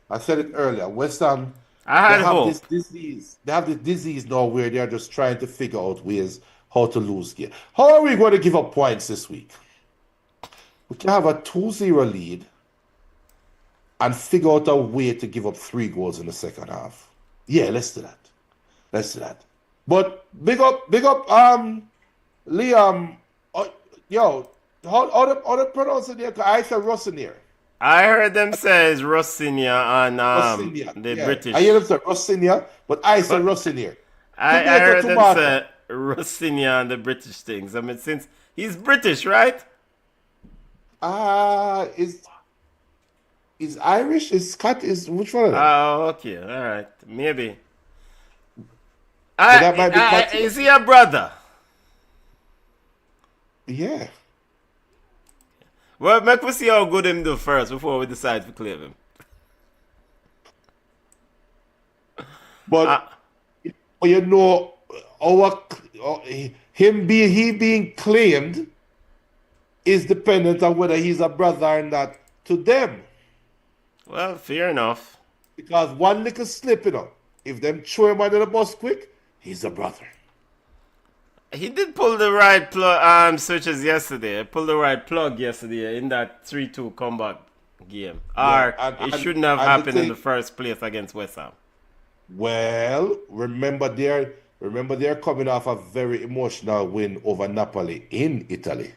I said it earlier. West Ham, I had they have hope. this disease. They have this disease now where they're just trying to figure out ways how to lose game. How are we going to give up points this week? We can have a 2-0 lead and figure out a way to give up 3 goals in the second half. Yeah, let's do that. But big up, Liam. Yo, how to pronounce it there? I said Rossinier. I heard them say it's Rossinia and Rossinier. the Yeah. British. I hear them say Rossinier, but I said Rossinier. I Tomato, heard them tomato. say Rossinia and the British things. I mean, since he's British, right? Is Irish? Is Scott? Is which one of them? Oh, okay, all right, maybe. that might be Is he a brother? Yeah. Well, make we see how good him do first before we decide to claim him. But you know, he being claimed is dependent on whether he's a brother or not to them. Well, fair enough. Because one little slip, if them throw him under the bus quick, he's a brother. He did pull the right plug switches yesterday. Pulled the right plug yesterday in that 3-2 comeback game. Or it shouldn't have happened in the first place against West Ham. Well, remember they're coming off a very emotional win over Napoli in Italy.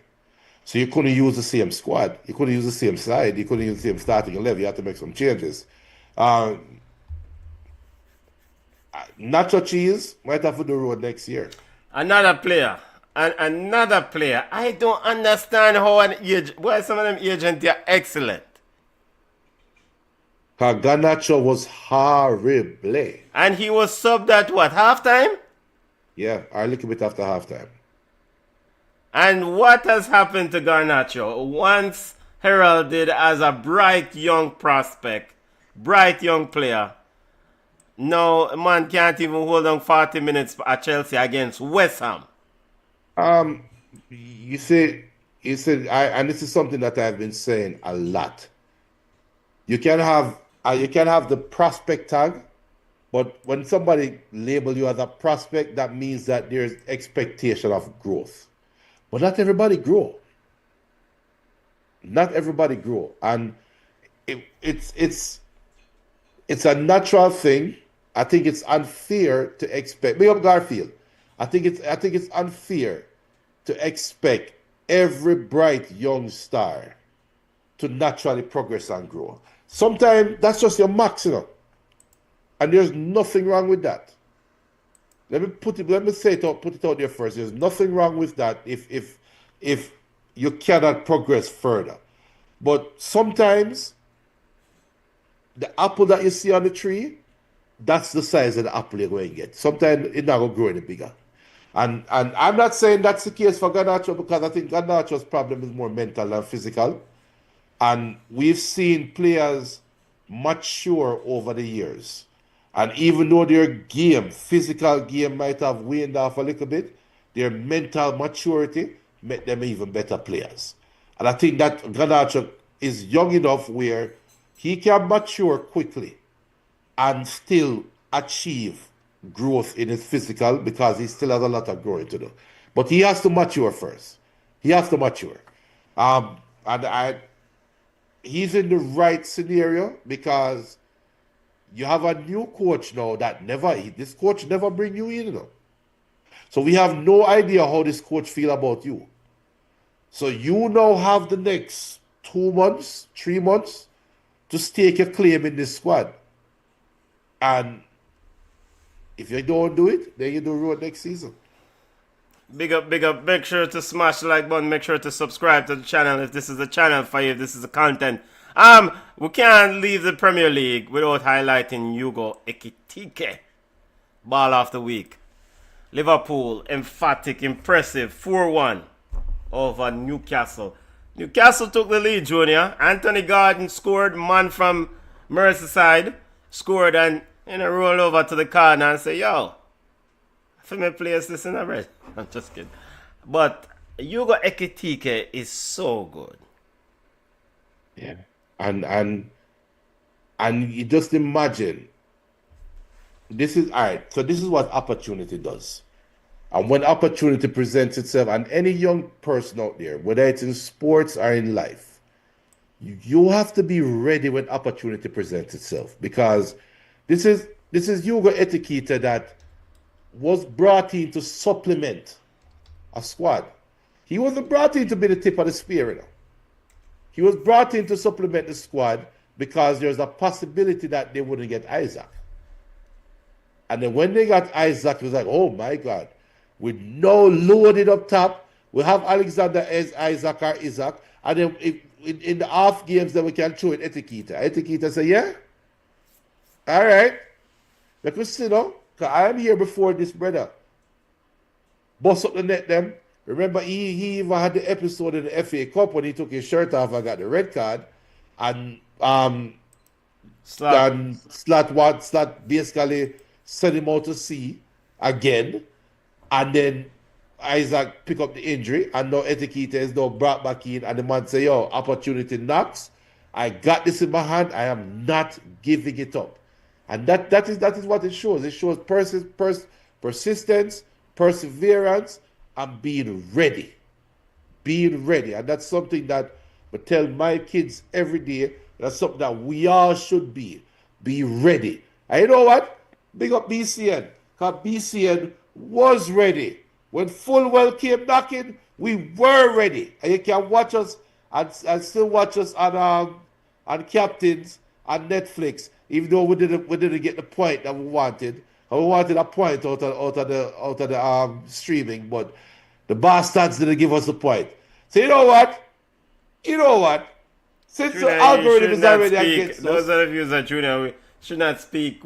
So you couldn't use the same squad. You couldn't use the same side. You couldn't use the same starting 11. You had to make some changes. Nacho Cheese might have to do the road next year. Another player. I don't understand why some of them agents are excellent. Garnacho was horrible. And he was subbed at what, halftime? Yeah, a little bit after halftime. And what has happened to Garnacho? Once heralded as a bright young prospect, bright young player. No, man can't even hold on 40 minutes at Chelsea against West Ham. You said, and this is something that I've been saying a lot. You can have the prospect tag, but when somebody label you as a prospect, that means that there's expectation of growth. But not everybody grow. And it's a natural thing. I think it's unfair to expect. Big up Garfield. I think it's unfair to expect every bright young star to naturally progress and grow. Sometimes that's just your max, and there's nothing wrong with that. Let me put it out there first. There's nothing wrong with that if you cannot progress further. But sometimes the apple that you see on the tree, that's the size of the apple you're going to get. Sometimes it's not going to grow any bigger. And I'm not saying that's the case for Garnacho, because I think Garnacho's problem is more mental than physical. And we've seen players mature over the years. And even though their physical game might have waned off a little bit, their mental maturity made them even better players. And I think that Garnacho is young enough where he can mature quickly and still achieve growth in his physical because he still has a lot of growing to do. But he has to mature first. He has to mature. And he's in the right scenario because you have a new coach now that this coach never bring you in, you know. So we have no idea how this coach feel about you. So you now have the next 2 months, 3 months to stake a claim in this squad. And if you don't do it, then you do ruin next season. Big up, big up. Make sure to smash the like button. Make sure to subscribe to the channel if this is a channel for you, if this is the content. We can't leave the Premier League without highlighting Hugo Ekitike. Ball of the week. Liverpool, emphatic, impressive, 4-1 over Newcastle. Newcastle took the lead, Junior. Anthony Gordon scored, man from Merseyside, scored and rolled over to the corner and said, yo, for me place this in a red. I'm just kidding. But Hugo Ekitike is so good. Yeah. And you just imagine, this is all right. So this is what opportunity does. And when opportunity presents itself, and any young person out there, whether it's in sports or in life, you have to be ready when opportunity presents itself. Because this is Hugo Ekitike that was brought in to supplement a squad. He wasn't brought in to be the tip of the spear, you know. He was brought in to supplement the squad because there's a possibility that they wouldn't get Isaac. And then when they got Isaac, it was like, oh my God, with no loaded up top, we have Alexander as Isaac or Isaac, and then in the off games, then we can throw in Ekitike. Ekitike say, yeah, all right, let me see now, because I am here before this brother. Bust up the net them. Remember, he even had the episode in the FA Cup when he took his shirt off and got the red card, and Slot basically sent him out to sea again, and then Isaac pick up the injury, and now Ekitike is now brought back in, and the man say, yo, opportunity knocks. I got this in my hand. I am not giving it up. And that is what it shows. It shows persistence, perseverance, and being ready. Being ready. And that's something that I tell my kids every day. That's something that we all should be. Be ready. And you know what? Big up BCN. Because BCN was ready. When Fulwell came knocking, we were ready. And you can watch us and still watch us on Captains on Netflix. Even though we didn't get the point that we wanted. And we wanted a point out of the streaming, but the bastards didn't give us the point. So you know what? Since the algorithm is already against us. Those are the views that Junior, we should not speak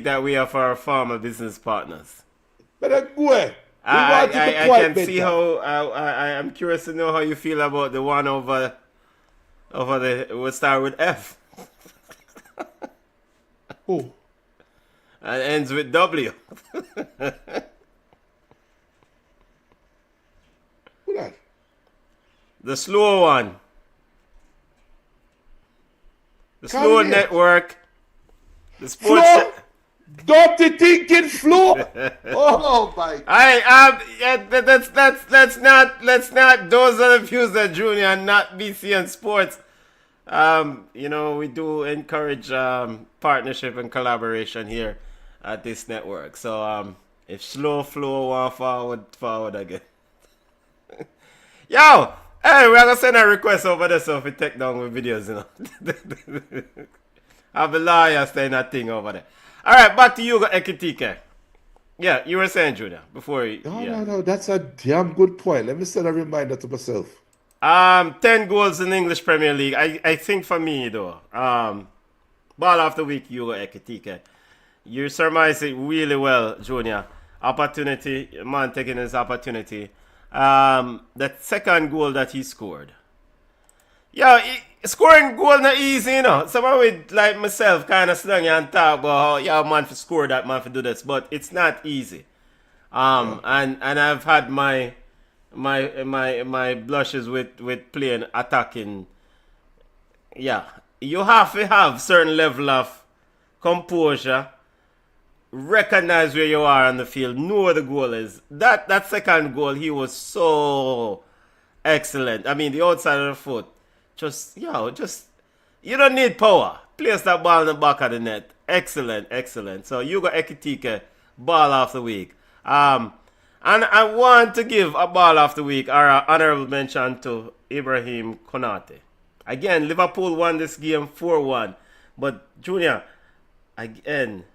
that we are for our farmer business partners. But go I can see how I'm curious to know how you feel about the one over we'll start with F. Who? And ends with W. Who that? The slow one. The slow network. The sports. Flo? Dirty thinking Flo. Oh my! Let's not. Those are the views that Junior, not BCN Sports. We do encourage partnership and collaboration here at this network. So if slow flow want forward again. Yo, hey, we're gonna send a request over there so if we take down with videos, you know. Have a lawyer saying that thing over there. Alright, back to Hugo Ekitike. Yeah, you were saying, Junior, before you. No, that's a damn good point. Let me send a reminder to myself. 10 goals in the English Premier League. I think for me though, ball of the week, Hugo Ekitike. You surmise it really well, Junior. Opportunity, man taking his opportunity. That second goal that he scored. Scoring goal not easy, you know. Someone with like myself kind of slung and talk about how man for score that, man for do this, but it's not easy. And I've had my my blushes with playing attacking. Yeah, you have to have certain level of composure, recognize where you are on the field, know where the goal is. That second goal, he was so excellent. I mean, the outside of the foot, just you don't need power. Place that ball in the back of the net. Excellent, excellent. So you got Ekitike, ball of the week. And I want to give a ball of the week or an honorable mention to Ibrahim Konate. Again, Liverpool won this game 4-1. But Junior, again,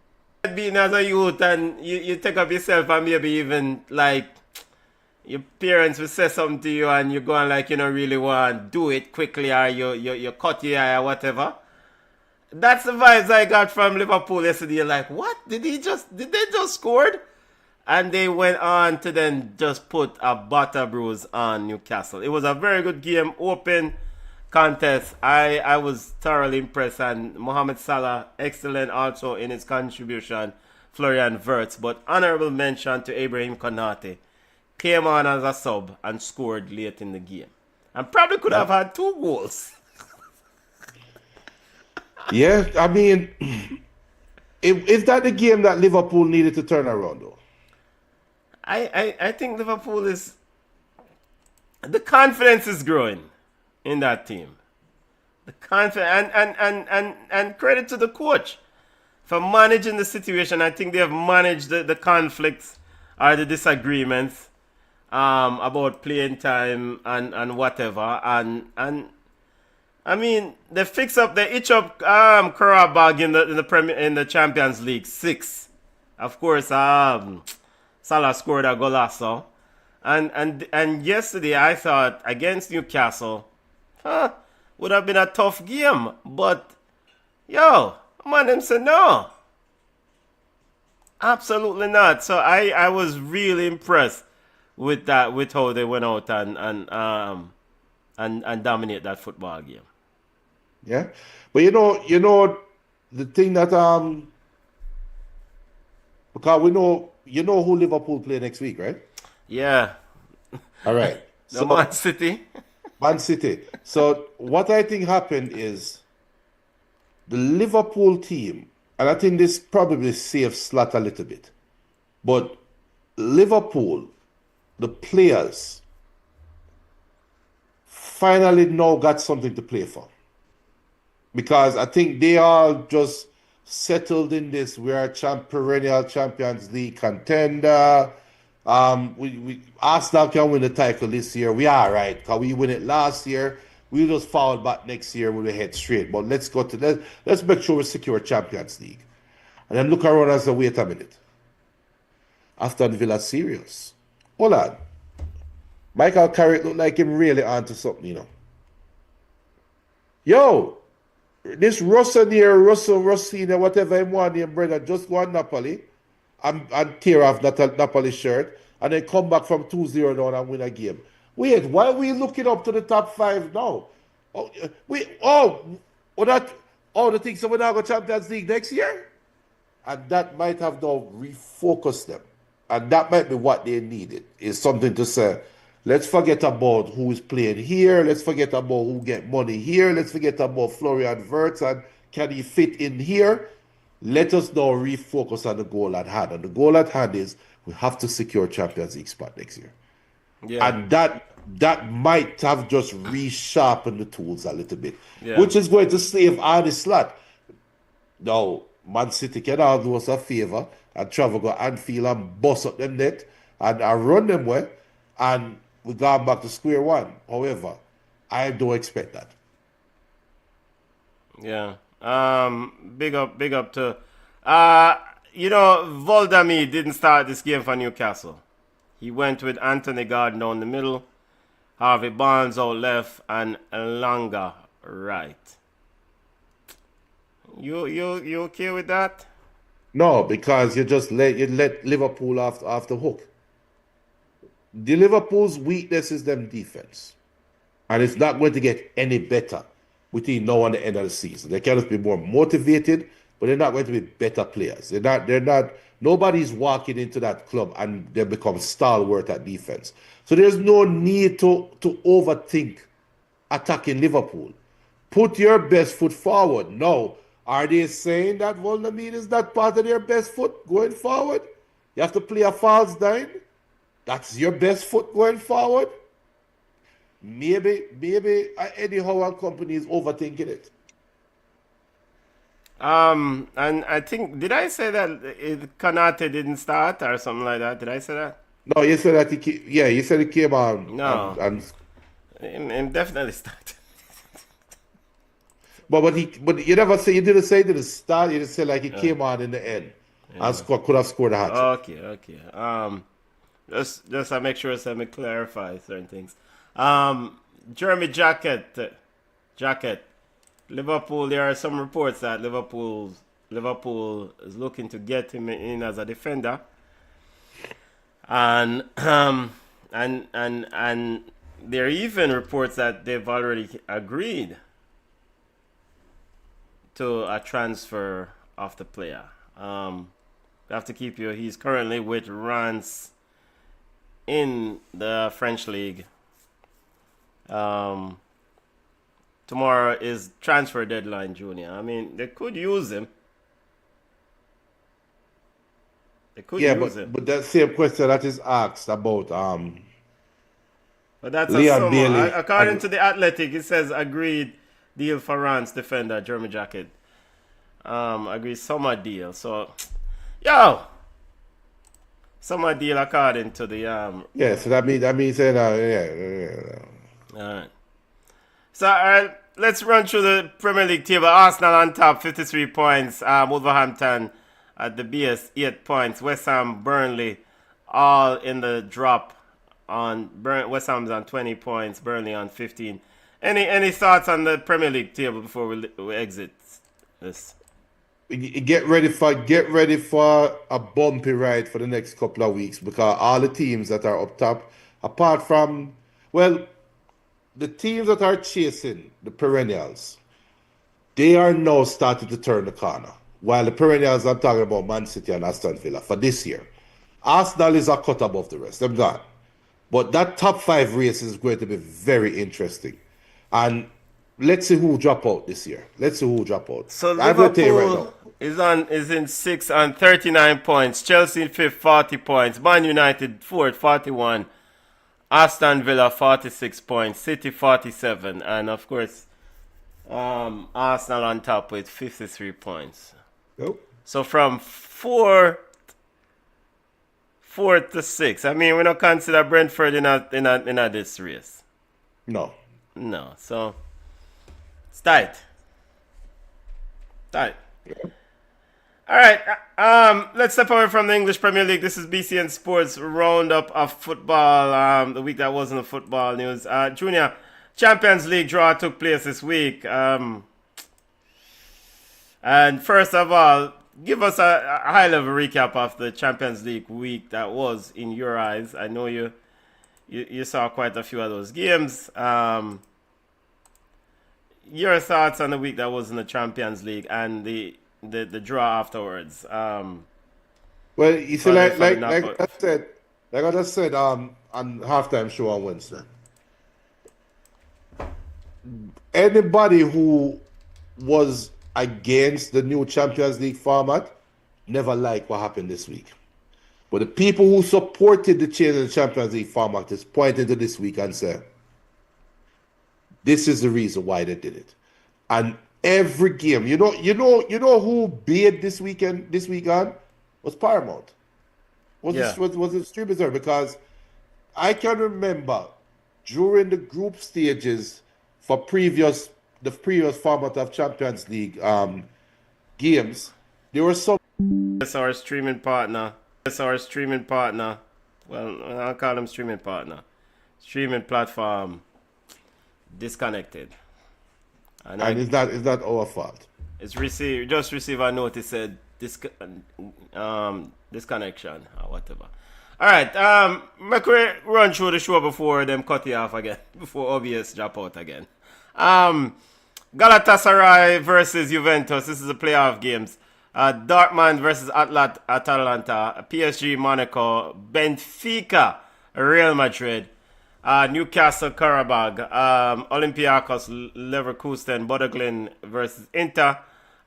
being as a youth and you take up yourself and maybe even like your parents will say something to you and you're going like you don't really want to do it quickly or you cut your eye or whatever. That's the vibes I got from Liverpool yesterday. Like, what? Did they just scored? And they went on to then just put a butter bruise on Newcastle. It was a very good game, open contest. I was thoroughly impressed. And Mohamed Salah, excellent also in his contribution. Florian Wirtz. But honorable mention to Ibrahim Konate. Came on as a sub and scored late in the game. And probably could have had 2 goals. Yeah, I mean, is that the game that Liverpool needed to turn around, though? I think Liverpool is... The confidence is growing in that team. The confidence... And credit to the coach for managing the situation. I think they have managed the conflicts or the disagreements about playing time and whatever. And I mean, they itch up Karabag in the Champions League 6. Of course, Salah scored a golazo. And yesterday I thought against Newcastle, would have been a tough game. But man, them said no. Absolutely not. So I was really impressed with that, with how they went out and dominate that football game. Yeah, but you know the thing that because we know who Liverpool play next week, right? Yeah. All right. So Man City. Man City. So what I think happened is the Liverpool team, and I think this probably saves Slot a little bit, but Liverpool, the players, finally now got something to play for. Because I think they all just settled in this. We are a perennial Champions League contender. We Arsenal can win the title this year. We are right, because we win it last year. We'll just fall back next year with a head straight. But let's make sure we secure Champions League. And then look around and say, wait a minute. Aston Villa serious. Hold on. Michael Carrick looked like him really onto something, Yo, this Russell, Rossini, whatever him want name, brother, just go on Napoli and tear off that Napoli shirt and then come back from 2-0 down and win a game. Wait, why are we looking up to the top 5 now? The thing, so we're now going to Champions League next year? And that might have now refocused them. And that might be what they needed, is something to say, let's forget about who is playing here. Let's forget about who get money here. Let's forget about Florian Wirtz and can he fit in here? Let us now refocus on the goal at hand. And the goal at hand is we have to secure Champions League spot next year. Yeah. And that might have just resharpened the tools a little bit, Yeah. which is going to save Arne Slot. Now, Man City can all do us a favor and travel go Anfield and bust up them net and run them well, and we gone back to square one. However, I don't expect that. Yeah. Big up to Voldemir didn't start this game for Newcastle. He went with Anthony Gordon down the middle, Harvey Barnes out left, and Elanga right. You okay with that? No, because you let Liverpool off the hook. The Liverpool's weakness is them defense. And it's not going to get any better between now and the end of the season. They can just be more motivated but they're not going to be better players. They're not nobody's walking into that club and they become stalwart at defense. So there's no need to overthink attacking Liverpool. Put your best foot forward. Now, are they saying that Volnamid is not part of their best foot going forward? You have to play a false nine. That's your best foot going forward. Maybe Eddie Howe and company is overthinking it. And I think, did I say that Kanate didn't start or something like that? Did I say that? No, you said that you said he came on. No. And Him definitely started. but you never say, you didn't say it at the start. You just said like he came on in the end and could have scored a hat trick. Okay. Just to make sure so me clarify certain things. Jeremy Jacket. Liverpool, there are some reports that Liverpool is looking to get him in as a defender. And there are even reports that they've already agreed to a transfer of the player. You have to keep he's currently with Reims in the French league. Tomorrow is transfer deadline, Junior. I mean, they could use him. But that same question that is asked about But that's Leon a Bailey. summer. According to the Athletic, it says agreed deal for Reims defender Jeremy Jacket. Agreed summer deal. So, summer deal according to the So that means All right. So, let's run through the Premier League table. Arsenal on top, 53 points. Wolverhampton at the BS, 8 points. West Ham, Burnley, all in the drop. West Ham's on 20 points. Burnley on 15. Any thoughts on the Premier League table before we exit this? Get ready for a bumpy ride for the next couple of weeks because all the teams that are up top, apart from the teams that are chasing the perennials, they are now starting to turn the corner. While the perennials, I'm talking about Man City and Aston Villa for this year. Arsenal is a cut above the rest. They're gone. But that top 5 race is going to be very interesting. And let's see who drop out this year. So I'm going to tell you right now. Liverpool is in 6th on 39 points. Chelsea in 5th, 40 points. Man United 4th, 41. Aston Villa 46 points, City 47, and of course, Arsenal on top with 53 points. Nope. So from 4th to 6th, I mean, we don't consider Brentford in this race. No. So it's tight. Yeah. All right, let's step away from the English Premier League. This is BCN Sports roundup of football. The week that wasn't the football news. Junior, Champions League draw took place this week. And first of all, give us a high-level recap of the Champions League week that was in your eyes. I know you saw quite a few of those games. Your thoughts on the week that was in the Champions League and the draw afterwards. Well, you see, like I just said on halftime show on Wednesday. Anybody who was against the new Champions League format never liked what happened this week. But the people who supported the change of the Champions League format is pointing to this week and say, this is the reason why they did it. And every game, you know who bid this weekend was Paramount. Was it streamers there? Because I can remember during the group stages for the previous format of Champions League games, there were some. It's our streaming partner. Well, I'll call them streaming partner. Streaming platform disconnected. And it's not our fault. It's just receive a notice said disconnection or whatever. All right, make we run through the show before them cut it off again, before OBS drop out again. Galatasaray versus Juventus. This is the playoff games. Dortmund versus Atalanta, PSG, Monaco, Benfica, Real Madrid, Newcastle, Karabag, Olympiacos, Leverkusen, Bodeglin versus Inter,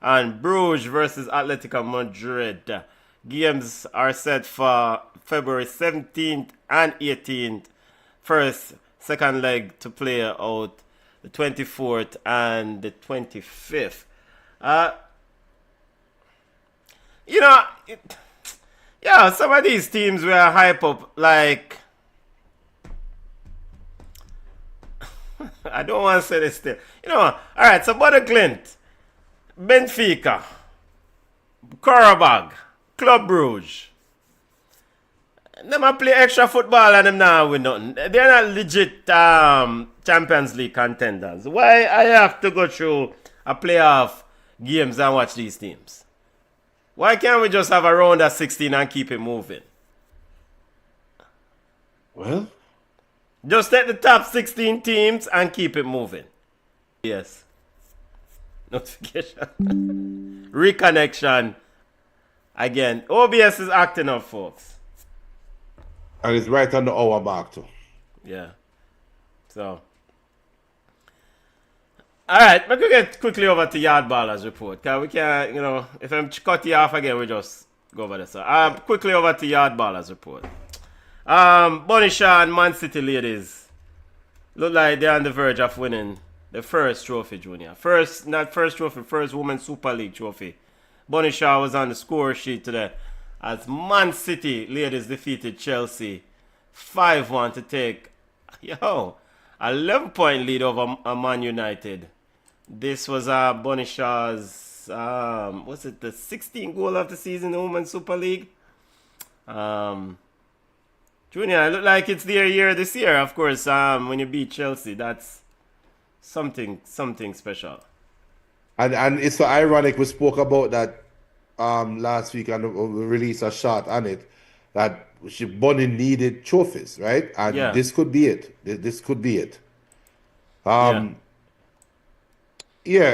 and Bruges versus Atletico Madrid. Games are set for February 17th and 18th. Second leg to play out the 24th and the 25th. Some of these teams were hype up like I don't want to say this still. Alright, so Bodeglint, Benfica, Karabag, Club Brugge. Them a play extra football and them now win nothing. They're not legit Champions League contenders. Why I have to go through a playoff games and watch these teams? Why can't we just have a round of 16 and keep it moving? Well, just take the top 16 teams and keep it moving. Yes. Notification. Reconnection. Again, OBS is acting up, folks. and it's right on the hour mark too. Yeah. So. Alright, but we get quickly over to Yardballer's report. Cause we can't, if I'm cut you off again, we just go over this. So, quickly over to Yardballer's report. Bunny Shaw and Man City ladies look like they're on the verge of winning the first trophy, Junior. First Women's Super League trophy. Bunny Shaw was on the score sheet today as Man City ladies defeated Chelsea 5-1 to take, 11-point lead over Man United. This was Bunny Shaw's, was it the 16th goal of the season in the Women's Super League? Junior, it look like it's their year this year. Of course, when you beat Chelsea, that's something special. And it's so ironic. We spoke about that last week and we released a shot on it that Bunny needed trophies, right? And this could be it. This could be it. I am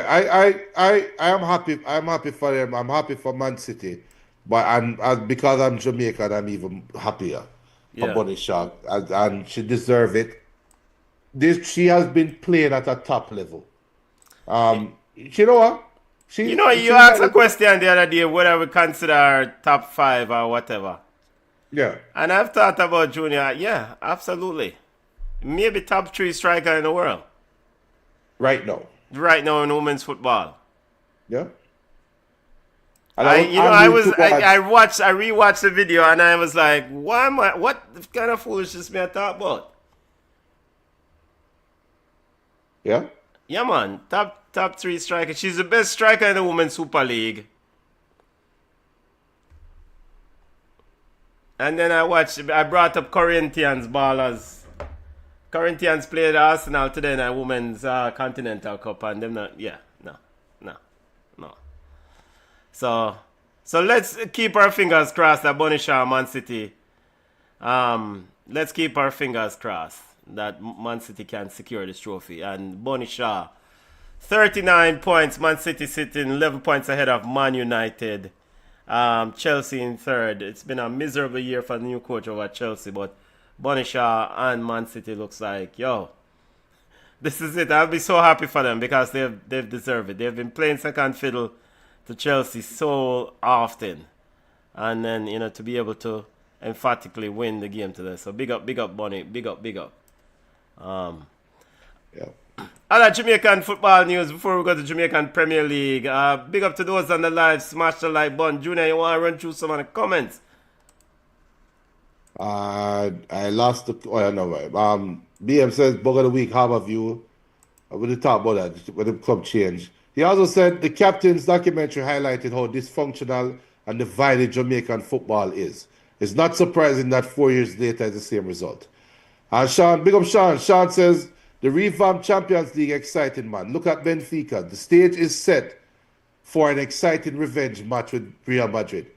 happy. I'm happy for them. I'm happy for Man City, but because I'm Jamaican, I'm even happier for Bunny Shaw, and she deserves it. She has been playing at a top level. You know what? You asked a question the other day whether we consider her top 5 or whatever. Yeah. And I've thought about Junior. Yeah, absolutely. Maybe top 3 striker in the world. Right now. Right now in women's football. Yeah. I rewatched the video and I was like, what kind of foolishness me I talk about? Yeah. Yeah, man. Top 3 striker. She's the best striker in the Women's Super League. And then I brought up Corinthians ballers. Corinthians played Arsenal today in a Women's Continental Cup and them no. So let's keep our fingers crossed that Bunny Shaw Man City. Let's keep our fingers crossed that Man City can secure this trophy. And Bunny Shaw, 39 points. Man City sitting 11 points ahead of Man United. Chelsea in third. It's been a miserable year for the new coach over Chelsea, but Bunny Shaw and Man City looks like, this is it. I'll be so happy for them because they've deserved it. They've been playing second fiddle to Chelsea so often. And then, to be able to emphatically win the game today. So big up, Bunny. Big up. Other Jamaican football news before we go to Jamaican Premier League. Big up to those on the live. Smash the like button. Junior, you want to run through some of the comments? I lost the. BM says bug of the week. How have you? We did talk about that when the club changed. He also said the captain's documentary highlighted how dysfunctional and divided Jamaican football is. It's not surprising that 4 years later it's the same result. And Sean, big up Sean. Sean says the revamped Champions League exciting, man. Look at Benfica. The stage is set for an exciting revenge match with Real Madrid.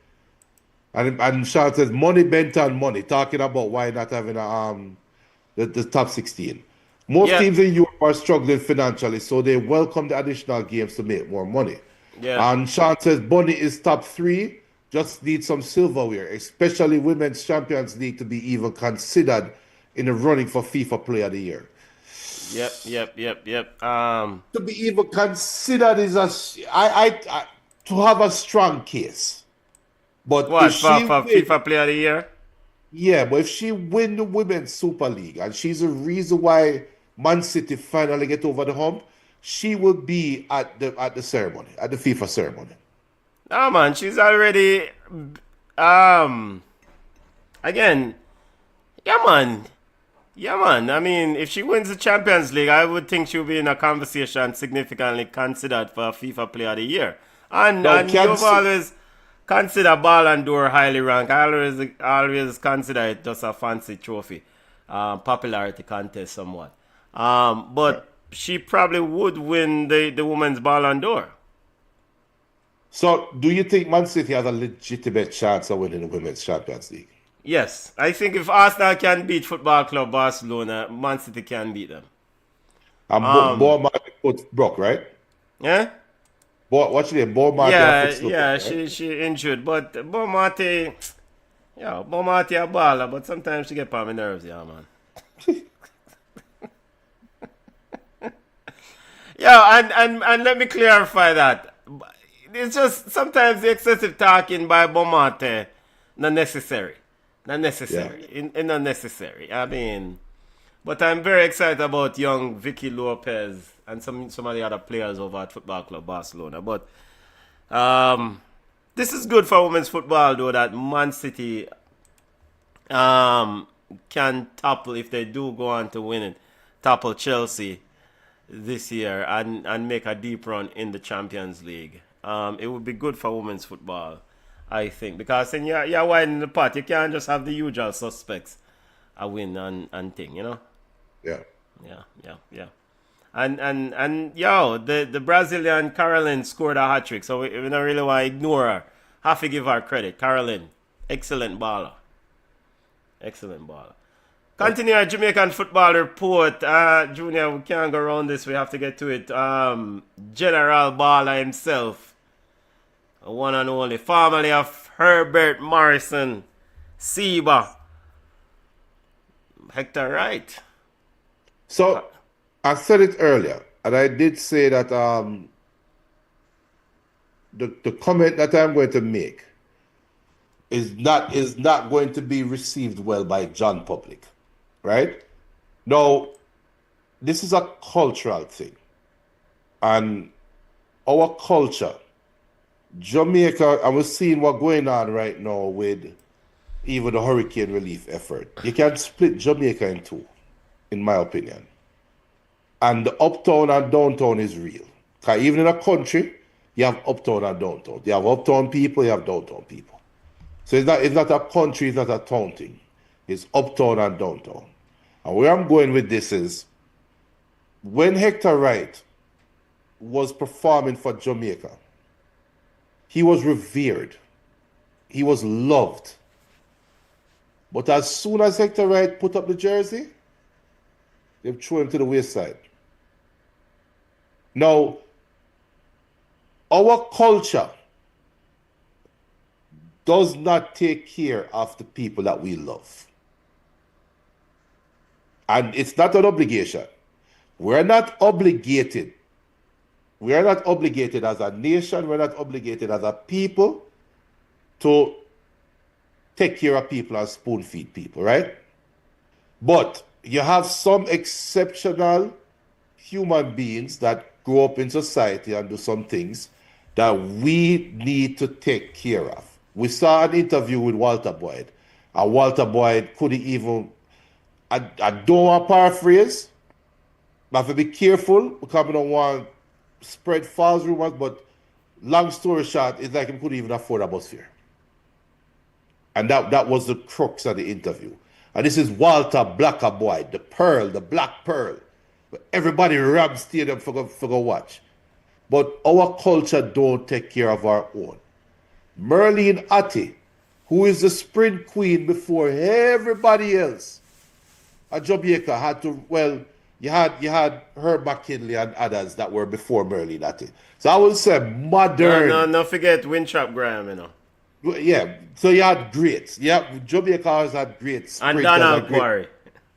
And Sean says money bent on money, talking about why not having the top 16. Most teams in Europe are struggling financially, so they welcome the additional games to make more money. Yeah. And Sean says Bunny is top three. Just need some silverware, especially Women's Champions League to be even considered in the running for FIFA Player of the Year. Yep. To be even considered is to have a strong case. But if What she for win, FIFA Player of the Year? yeah, but if she win the Women's Super League and she's the reason why Man City finally get over the hump, she will be at the ceremony, at the FIFA ceremony. No man, she's already um again. Yeah man. Yeah man. I mean, if she wins the Champions League, I would think she'll be in a conversation significantly considered for FIFA Player of the Year. Now, And you've always consider Ballon d'Or highly ranked. I always consider it just a fancy trophy, popularity contest somewhat. But she probably would win the women's Ballon d'Or. so do you think Man City has a legitimate chance of winning the Women's Champions League? Yes, I think if Arsenal can beat Football Club Barcelona, Man City can beat them. And Bournemouth put Brock, right? Yeah, What's your name? Bournemouth. yeah, she injured, but Bomati, yeah, Bomati a baller, but sometimes she get on my nerves, yeah, man. Yeah, and let me clarify that. It's just sometimes the excessive talking by Bomate not necessary. Not necessary. In unnecessary. I mean, but I'm very excited about young Vicky Lopez and some of the other players over at Football Club Barcelona. But this is good for women's football though, that Man City can topple, if they do go on to win it, topple Chelsea this year and make a deep run in the Champions League. It would be good for women's football, I think, because then you're widening the pot. You can't just have the usual suspects a win and thing, you know? Yeah. Yeah. And yo, the Brazilian Caroline scored a hat trick, so we don't really want to ignore her. Have to give her credit. Caroline, excellent baller. Continue our Jamaican football report. Junior, we can't go around this. We have to get to it. General Baller himself, one and only, formerly of Herbert Morrison, Seba, Hector Wright. So I said it earlier, and I did say that the comment that I'm going to make is not going to be received well by John Public, right? Now, this is a cultural thing, and our culture, Jamaica, and we're seeing what's going on right now with even the hurricane relief effort. You can split Jamaica in two, in my opinion. And the uptown and downtown is real. Because even in a country, you have uptown and downtown. You have uptown people, you have downtown people. So it's not a country, it's not a town thing. It's uptown and downtown. And where I'm going with this is, when Hector Wright was performing for Jamaica, he was revered. He was loved. But as soon as Hector Wright put up the jersey, they threw him to the wayside. Now, our culture does not take care of the people that we love. And it's not an obligation. We're not obligated. We are not obligated as a nation, we're not obligated as a people to take care of people and spoon feed people, right? But you have some exceptional human beings that grow up in society and do some things that we need to take care of. We saw an interview with Walter Boyd, and Walter Boyd couldn't even, I don't want to paraphrase, but I have to be careful because I don't want to spread false rumors, but long story short, it's like he couldn't even afford a bus fare. And that was the crux of the interview. And this is Walter Blacker Boyd, the Pearl, the Black Pearl. Everybody rammed stadium for go watch. But our culture don't take care of our own. Merlene Atty, who is the sprint queen before everybody else, at Jamaica had to, well, you had Herb McKinley and others that were before Merlin Natty. So I would say modern. No, forget Winthrop Graham, Yeah. So you had greats. Yeah, Jamaica always had great And sprinters Donald and great. Quarry.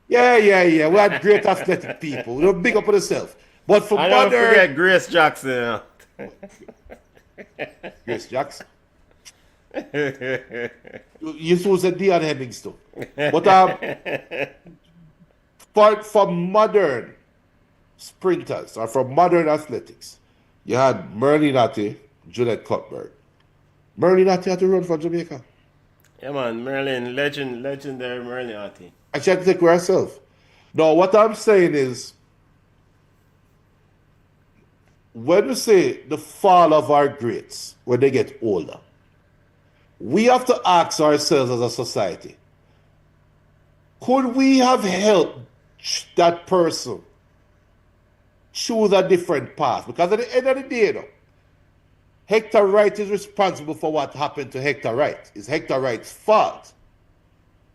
Yeah. We had great athletic people. We don't big up on yourself. But for I don't modern forget Grace Jackson, Grace Jackson. You supposed to Dion Hemmings too. But for modern sprinters or for modern athletics, you had Merlin Natty, Juliet Cuthbert. Merlin Natty had to run for Jamaica. Yeah, man, Merlin, legendary Merlin Artie. I tried to take care of herself. No, what I'm saying is, when we say the fall of our greats, when they get older, we have to ask ourselves as a society, could we have helped that person choose a different path? Because at the end of the day, Hector Wright is responsible for what happened to Hector Wright. It's Hector Wright's fault.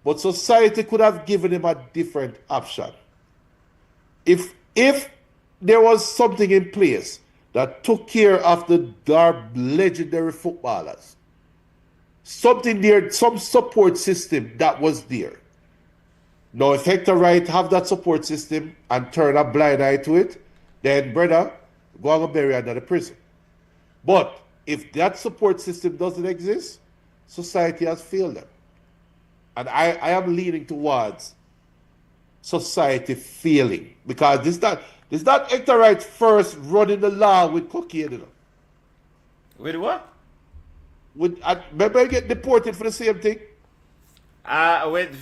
But society could have given him a different option. If there was something in place that took care of our legendary footballers, something there, some support system that was there. Now, if Hector Wright have that support system and turn a blind eye to it, then brother, go and bury under the prison. But if that support system doesn't exist, society has failed them. And I am leaning towards society failing, because this not Hector Wright first running the law with cocaine. With what? Remember he get deported for the same thing? With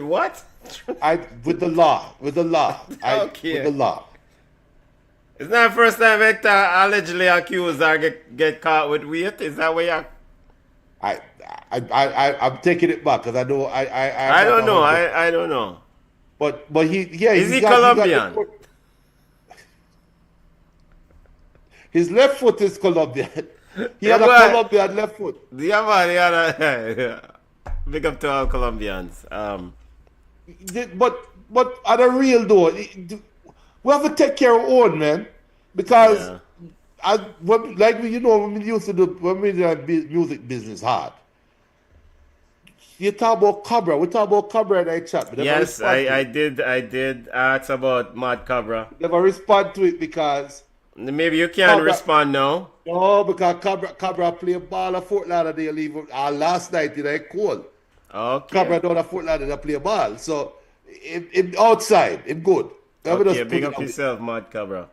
what? With the law. With the law. It's not the first time Hector allegedly accused or get caught with weight. Is that what you? I'm taking it back because I know I don't know. I don't know. But he Is he Colombian? His left foot is Colombian. He had a Colombian left foot. Yeah, man. Yeah. Big up to all Colombians. But at a real though, we have to take care of our own, man. Because when we used to do, when we did music business hard, you talk about Cabra. We talk about Cabra in that chat. Yes, I did ask about Mad Cabra. Never respond to it because maybe you can't respond now. No, because Cabra play ball at Fort Lauderdale even last night in a cold. Okay. Cabra down at Fort Lauderdale play ball. So in outside, in good. Okay, big up yourself, Mad Cabra.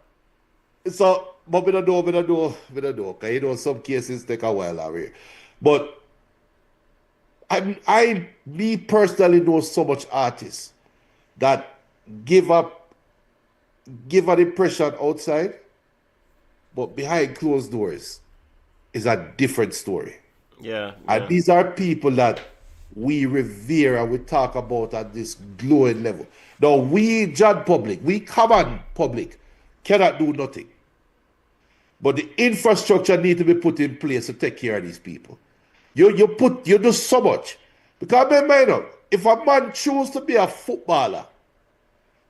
So, but we don't know. Because some cases take a while already. But me personally know so much artists that give an impression outside, but behind closed doors is a different story. Yeah. And these are people that we revere and we talk about at this glowing level. Now, we judge public, we common public, cannot do nothing. But the infrastructure need to be put in place to take care of these people. You do so much. Because remember, if a man choose to be a footballer,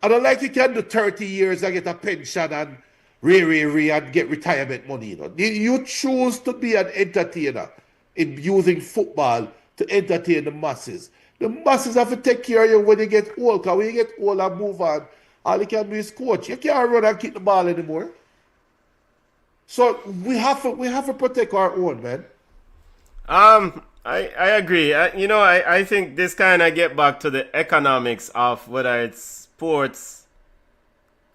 I don't like you can do 30 years and get a pension and and get retirement money. You choose to be an entertainer in using football to entertain the masses. The masses have to take care of you when you get old. Because when you get old and move on, all you can do is coach. You can't run and kick the ball anymore. So we have to protect our own, man. I agree. I think this kind of get back to the economics of whether it's sports,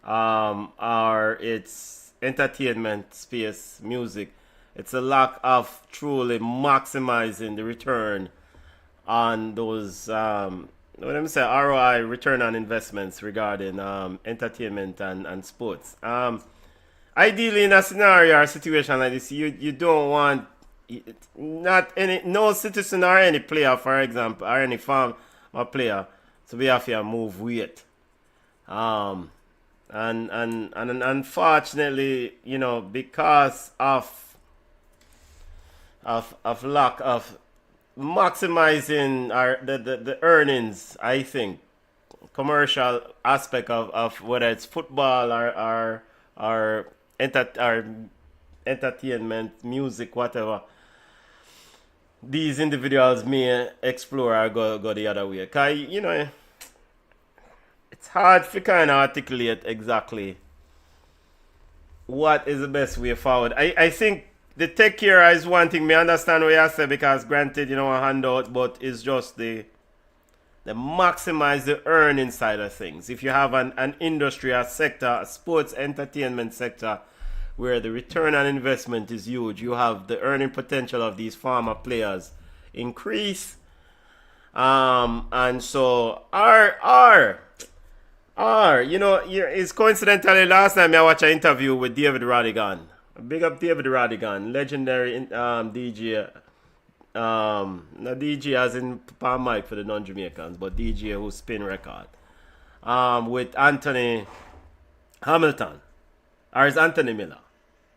or it's entertainment space, music. It's a lack of truly maximizing the return on those, what I'm saying, ROI, return on investments regarding entertainment and sports. Ideally, in a scenario or situation like this, you don't want no citizen or any player, for example, or any farm or player to be have to move weight. And unfortunately, because of lack of maximizing the earnings, I think commercial aspect of whether it's football or entertainment, music, whatever, these individuals may explore or go the other way. Cause it's hard to kind of articulate exactly what is the best way forward. I think the take care is one thing. Me understand what you say, because granted, a handout, but it's just the maximize the earning side of things. If you have an industry, a sector, a sports entertainment sector, where the return on investment is huge, you have the earning potential of these former players increase. And so it's coincidentally last time I watched an interview with David Rodigan. Big up David Rodigan, legendary DJ. Not DJ as in Palm Mike for the non-Jamaicans, but DJ who spin record. With Anthony Hamilton. Or is Anthony Miller?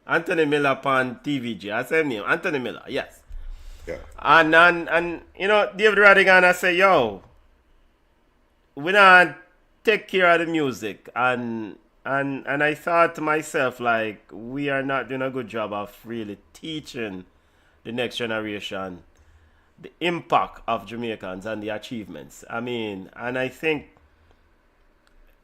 Anthony Miller upon TVG. I say name. Anthony Miller, yes. Yeah. And David Rodigan, I say, we not take care of the music. And I thought to myself, like, we are not doing a good job of really teaching the next generation the impact of Jamaicans and the achievements. I mean, and I think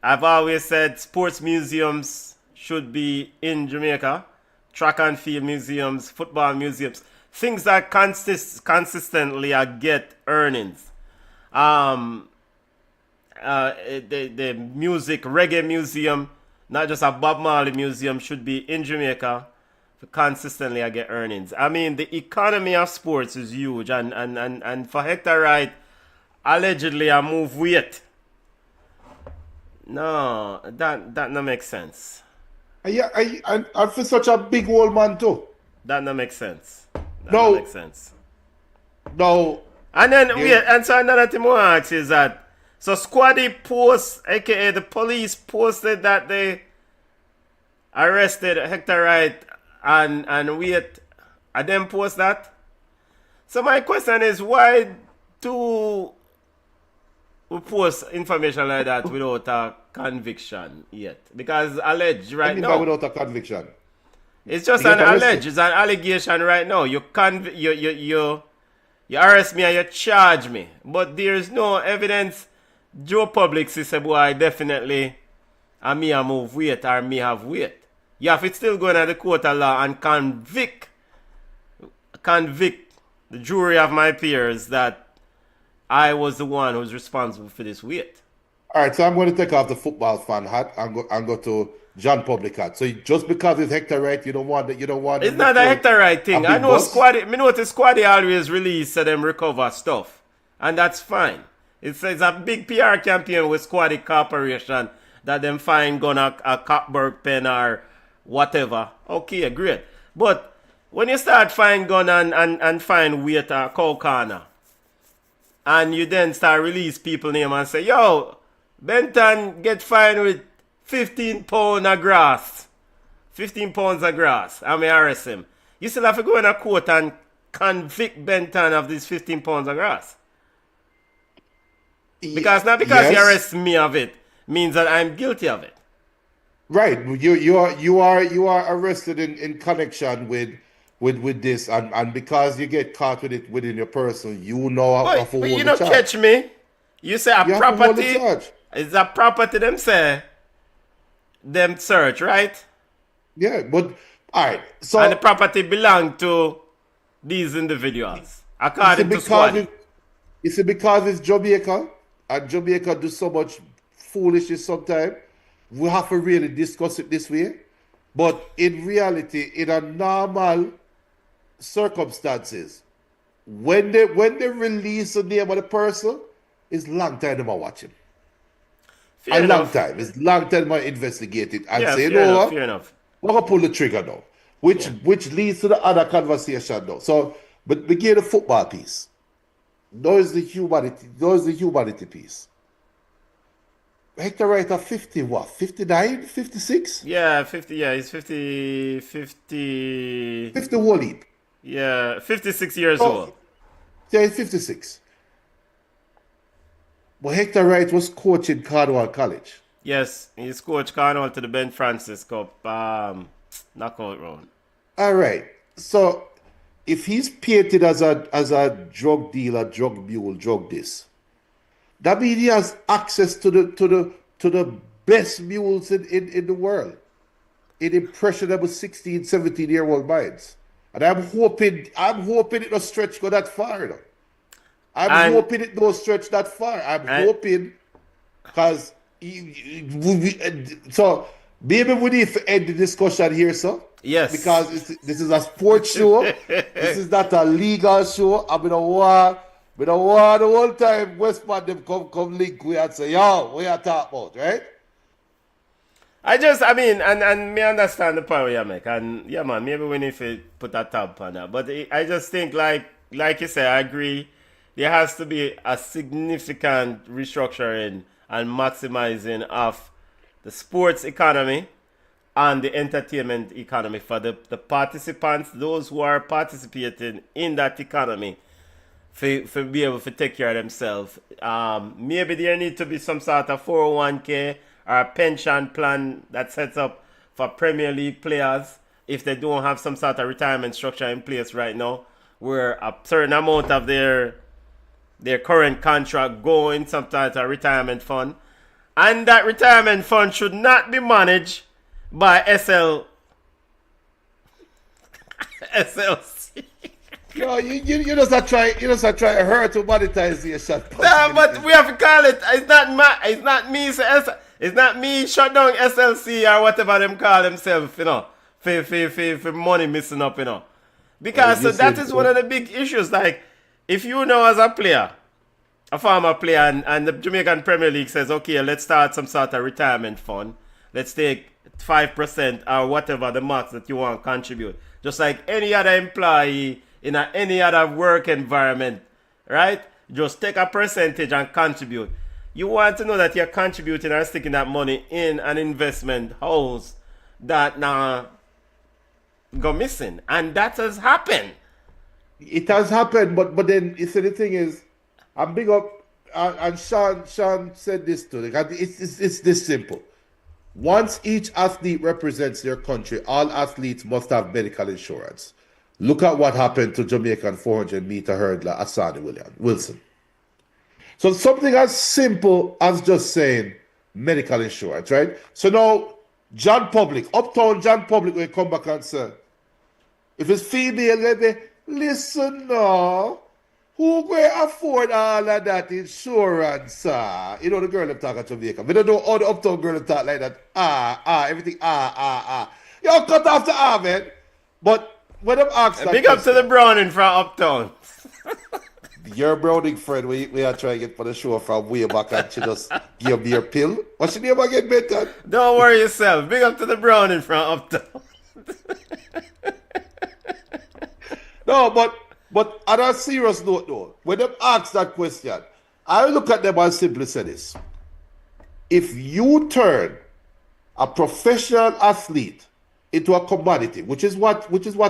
I've always said sports museums should be in Jamaica, track and field museums, football museums, things that consistently get earnings. The music, reggae museum, not just a Bob Marley museum, should be in Jamaica to consistently get earnings. I mean, the economy of sports is huge, and for Hector Wright, allegedly I move weight. No, that no makes sense. Yeah, and for such a big old man too. That no makes sense. No. Makes sense. No. And then and so another thing I want to ask is that, so Squaddy post, aka the police, posted that they arrested Hector Wright and wait, I then post that. So my question is, why do we post information like that without a conviction yet? Because alleged right now. Without a conviction. It's just an alleged. It's an allegation right now. You arrest me and you charge me, but there is no evidence. Joe Public says, boy, definitely, I may have move weight or may have weight. You have to still go into the court of law and convict the jury of my peers that I was the one who's responsible for this weight. All right, so I'm going to take off the football fan hat and go to John Public hat. So just because it's Hector Wright, you don't want it. It's not a Hector Wright thing. I know Squaddy. Me notice Squaddy always release so them recover stuff, and that's fine. It's a big PR campaign with Squaddy Corporation that them find gun a Cockburg pen or whatever. Okay, great. But when you start find gun and find weight or cow corner, and you then start release people name and say, yo, Benton get fined with 15 pounds of grass. 15 pounds of grass. I may arrest him. You still have to go in a court and convict Benton of these 15 pounds of grass. Because not because you arrest me of it means that I'm guilty of it. Right. You are arrested in connection with this, and because you get caught with it within your person, you know how to hold the charge. But you don't catch me. You say a property. It's a property them say. Them search, right? Yeah, but all right. So and the property belong to these individuals, according to Squaddy. You see, because it's Jamaica, and Jamaica do so much foolishness sometimes, we have to really discuss it this way. But in reality, in a normal circumstances, when they release the name of the person, it's long time them watch him. Long time. It's long time I investigate it and say, fair enough. We're gonna pull the trigger now. Which leads to the other conversation now. So, but we get the football piece. Those the humanity piece. Hector Wright at 50, what? 59? 56? Yeah, 50, he's 50 whole heap. Yeah, 56 years old. Yeah, he's 56. But Hector Wright was coaching Cornwall College. Yes, he's coach Cornwall to the Ben Francis Cup knockout round. All right. So if he's painted as a drug dealer, drug mule, drug this, that means he has access to the best mules in the world. In impressionable 16, 17-year-old minds. And I'm hoping it don't stretch go that far, you know. I'm hoping it don't stretch that far. I'm hoping because so maybe we need to end the discussion here, sir. Yes. Because this is a sports show. This is not a legal show. I mean, we don't want the whole time Westman them come link we and say, yo, what you talking about, right? I mean, and me understand the point you make, and yeah, man, maybe we need to put a tab on that. But I just think, like you say, I agree. There has to be a significant restructuring and maximizing of the sports economy and the entertainment economy for the participants, those who are participating in that economy, for be able to take care of themselves. Maybe there need to be some sort of 401k or a pension plan that sets up for Premier League players if they don't have some sort of retirement structure in place right now, where a certain amount of their current contract go in some type of retirement fund, and that retirement fund should not be managed by SLC. No, you just not try to hurt to monetization. No, but we have to call it. It's not me. It's not me shut down SLC or whatever them call themselves, you know, for money missing up, you know. Because so that is one of the big issues. Like, if you know as a player, a former player, and the Jamaican Premier League says, okay, let's start some sort of retirement fund. Let's take 5% or whatever the max that you want to contribute. Just like any other employee in any other work environment, right? Just take a percentage and contribute. You want to know that you're contributing or sticking that money in an investment house that now go missing. And that has happened. It has happened, but then you see the thing is, I'm big up, and Sean said this too. It's this simple. Once each athlete represents their country, all athletes must have medical insurance. Look at what happened to Jamaican 400-meter hurdler Aston Wilson. So something as simple as just saying medical insurance, right? So now, Uptown John Public will come back and say, if it's female, maybe, listen now, who will afford all of that insurance? You know the girl that talk at Jamaica. We don't know all the Uptown girl that talk like that. Everything, Yo, cut off the man. But when I'm asked that big up to the Browning from Uptown. Your Browning friend, we are trying to get for the show from way back and she just give me a pill. What's your name again, Benton? Don't worry yourself. Big up to the Browning from Uptown. No, but on a serious note though, when them ask that question, I look at them and simply say this. If you turn a professional athlete into a commodity, which is what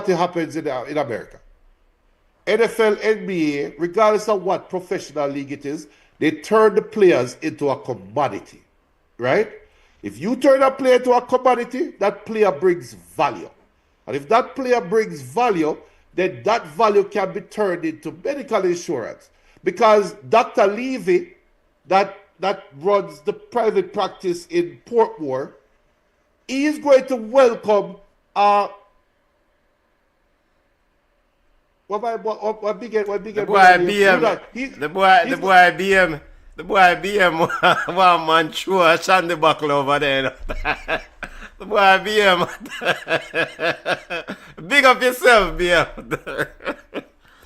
happens in America. NFL, NBA, regardless of what professional league it is, they turn the players into a commodity, right? If you turn a player into a commodity, that player brings value. And if that player brings value, then that value can be turned into medical insurance. Because Dr. Levy, that runs the private practice in Portmore, he is going to welcome what big the boy BM one man show a shandy buckle over there. The boy BM. Big up yourself, BM.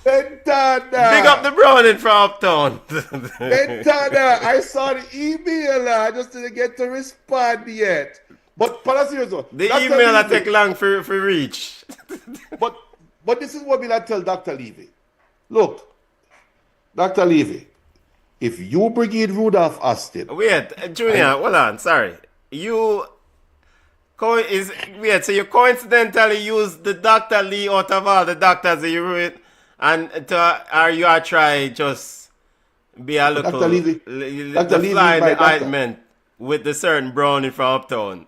Bentana. Big up the Browning from Uptown. Bentana, I saw the email. I just didn't get to respond yet. But seriously, the email that take long for reach. But this is what we like tell Dr. Levy. Look, Dr. Levy, if you bring in Rudolph Aston. Wait, Junior, hold on, sorry. So you coincidentally use the Dr. Lee out of all the doctors that you ruined, or you are trying just be a little Dr. Levy, Dr. the Levy fly is in my the doctor. ointment with the certain brownie from Uptown.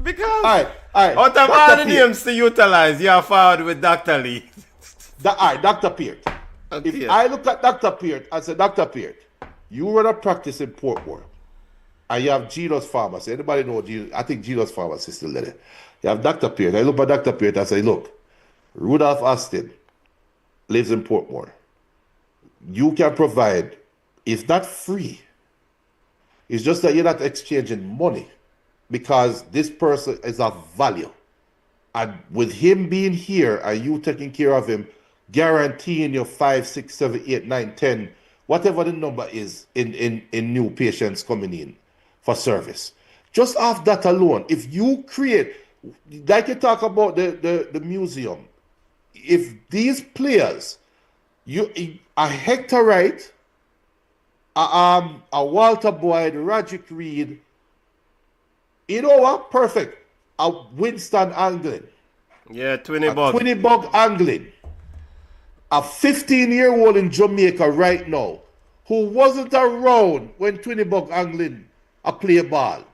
Because All right. out of all Dr. the Pierre. names to utilize, you are forward with Dr. Lee. All right, Dr. Peart. Okay. If I look at Dr. Peart and say, Dr. Peart, you run a practice in Portmore, and you have Geno's Pharmacy. Anybody know Gino? I think Geno's Pharmacy is still there. You have Dr. Peart. I look at Dr. Peart and say, look, Rudolph Aston lives in Portmore. You can provide, it's not free. It's just that you're not exchanging money because this person is of value. And with him being here and you taking care of him, guaranteeing your 5, 6, 7, 8, 9, 10, whatever the number is in new patients coming in for service. Just off that alone, if you create, like you talk about the museum, if these players, a Hector Wright, a Walter Boyd, Roderick Reed, you know what? Perfect. A Winston Anglin. Yeah, Twinny Bug. Twinny Bug Anglin. A 15-year-old in Jamaica right now who wasn't around when Twinny Bug Anglin play ball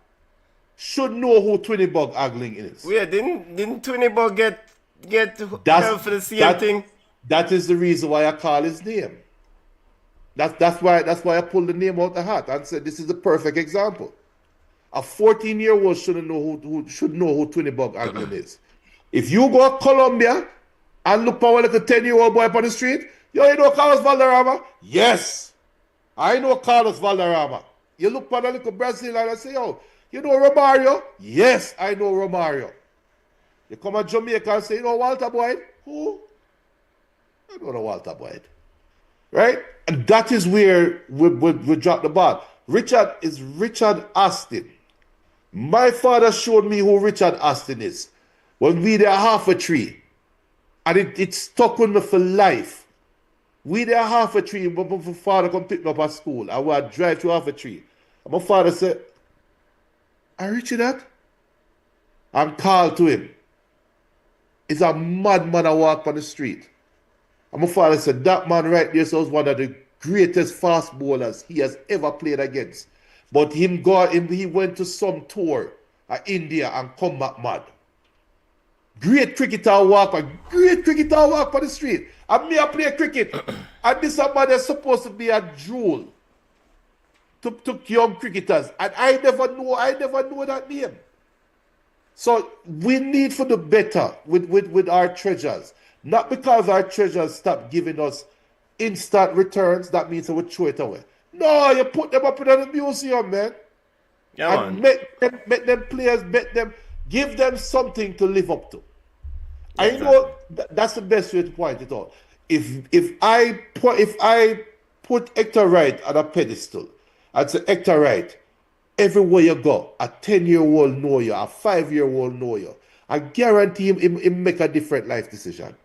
should know who Twinny Bug Anglin is. Wait, didn't Twinny Bug get help for the same thing? That is the reason why I call his name. That's why I pulled the name out the hat and said this is the perfect example. A 14-year-old should know who Twinny Bug Anglin is. If you go to Colombia and look for like a 10-year-old boy on the street, you know Carlos Valderrama? Yes. I know Carlos Valderrama. You look for a little Brazil and I say, oh, you know Romario? Yes, I know Romario. You come to Jamaica and say, you know Walter Boyd? Who? I don't know Walter Boyd. Right? And that is where we drop the ball. Richard is Richard Aston. My father showed me who Richard Aston is when we there half a tree. And it stuck with me for life. We there half a tree, but my father come pick me up at school. I would drive to half a tree. And my father said, I Richard that? I'm called to him. He's a madman I walk on the street. And my father said, that man right there was one of the greatest fast bowlers he has ever played against. But he went to some tour at India and come back mad. Great cricketer walk on the street. And me I play cricket. And this man is supposed to be a jewel to young cricketers. And I never know that name. So we need for the better with our treasures. Not because our treasures stop giving us instant returns, that means we throw it away. No, you put them up in the museum, man. Yeah, and man. make them players, give them something to live up to. Yeah, I know that's the best way to point it out. If I put Hector Wright on a pedestal, I'd say Hector Wright, everywhere you go, a 10-year-old know you, a 5-year-old know you. I guarantee him make a different life decision.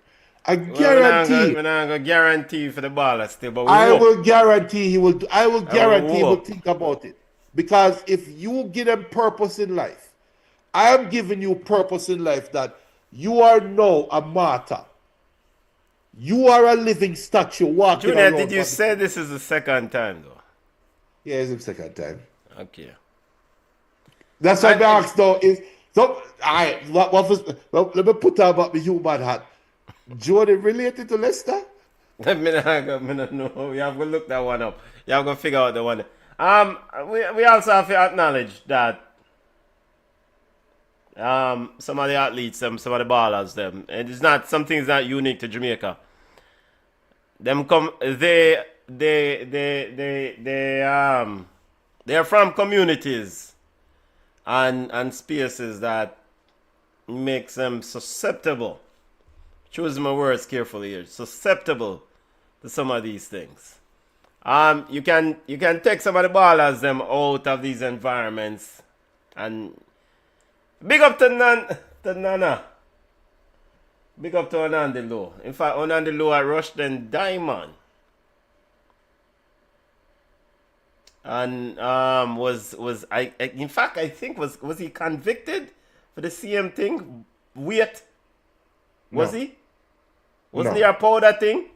I guarantee. We're not gonna guarantee for the baller still, but I will guarantee he will. I will guarantee he will think about it. Because if you give them purpose in life, I am giving you purpose in life that you are now a martyr. You are a living statue walking Junior, around. did you say this is the second time though? Yeah, it's the second time. Okay. That's what I asked though. Let me put on about the human hat. Jordy related to Leicester? I don't know. You have to look that one up. You have to figure out the one. We also have to acknowledge that some of the athletes, some of the ballers, and it's not something is not unique to Jamaica. They are from communities and spaces that makes them susceptible. Choose my words carefully here. Susceptible to some of these things. You can take some of the ballers them out of these environments and big up to Nana. Big up to Anandi Low. In fact, Anandi Low at Rushden Diamond. And I think was he convicted for the CM thing? Was he? Wasn't there a powder thing?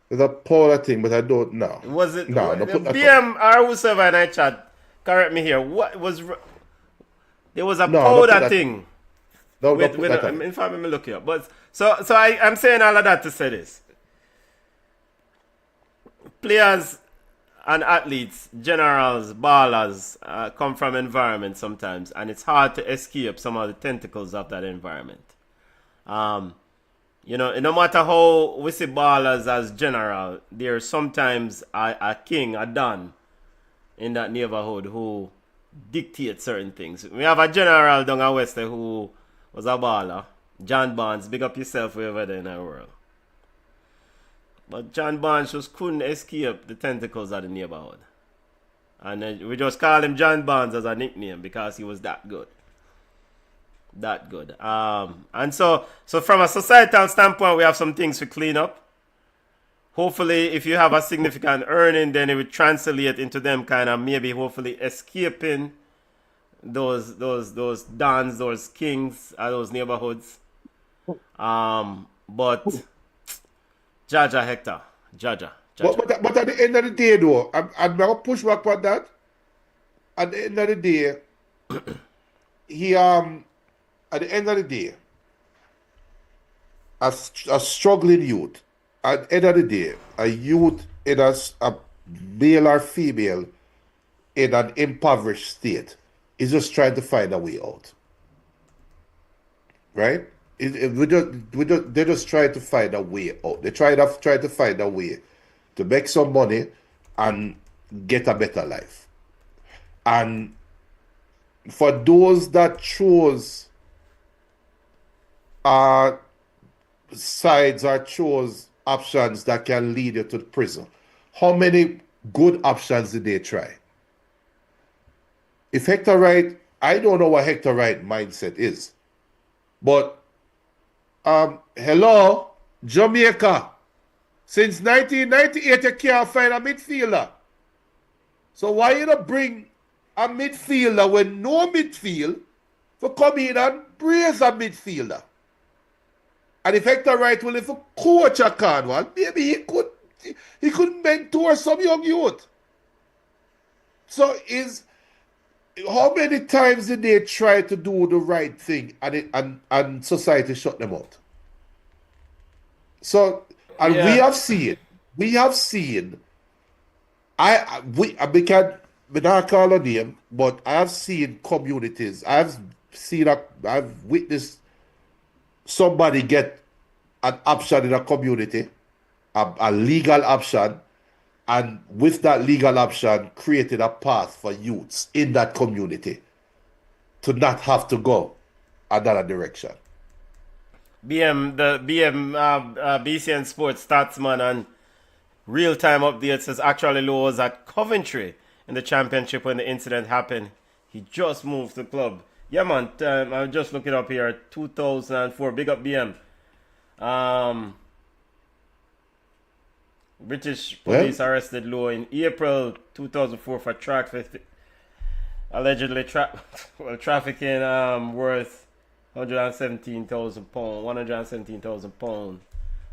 There's a powder thing, but I don't know. Was it? No, no put that BM or whoever in I chat, correct me here. What was? There was a No, don't put powder that. thing. No, With, don't put that with, on. in fact, let me look here. But I'm saying all of that to say this: players and athletes, generals, ballers, come from environments sometimes, and it's hard to escape some of the tentacles of that environment. No matter how we see ballers as general, there's sometimes a king, a don in that neighborhood who dictates certain things. We have a general down at West who was a baller. John Barnes, big up yourself wherever there in the world. But John Barnes just couldn't escape the tentacles of the neighborhood. And we just call him John Barnes as a nickname because he was that good. That good. And so from a societal standpoint, we have some things to clean up. Hopefully, if you have a significant earning, then it would translate into them kind of maybe hopefully escaping those dons, those kings, those neighborhoods. But Jaja Hector, Jaja. But at the end of the day, though, I'm going to push back on that. At the end of the day, at the end of the day, a struggling youth, at the end of the day, a youth in a male or female in an impoverished state is just trying to find a way out. Right? They're just trying to find a way out. They try to find a way to make some money and get a better life. And for those that chose sides or chose options that can lead you to prison, how many good options did they try? If Hector Wright, I don't know what Hector Wright mindset is, but hello, Jamaica. Since 1998, you can't find a midfielder. So why you not bring a midfielder when no midfield for come in and brace a midfielder? And if Hector Wright will if a coach a Cornwall, maybe he could mentor some young youth. So how many times did they try to do the right thing and society shut them out? So we have seen, we can't not call a name, but I have seen communities. I've witnessed somebody get an option in a community, a legal option, and with that legal option, created a path for youths in that community to not have to go another direction. BCN Sports Statsman and real-time updates says actually Lowe was at Coventry in the championship when the incident happened. He just moved to the club. Yeah, man. I'm just looking up here. 2004. Big up BM. British police arrested Lowe in April 2004 for allegedly trafficking worth £117,000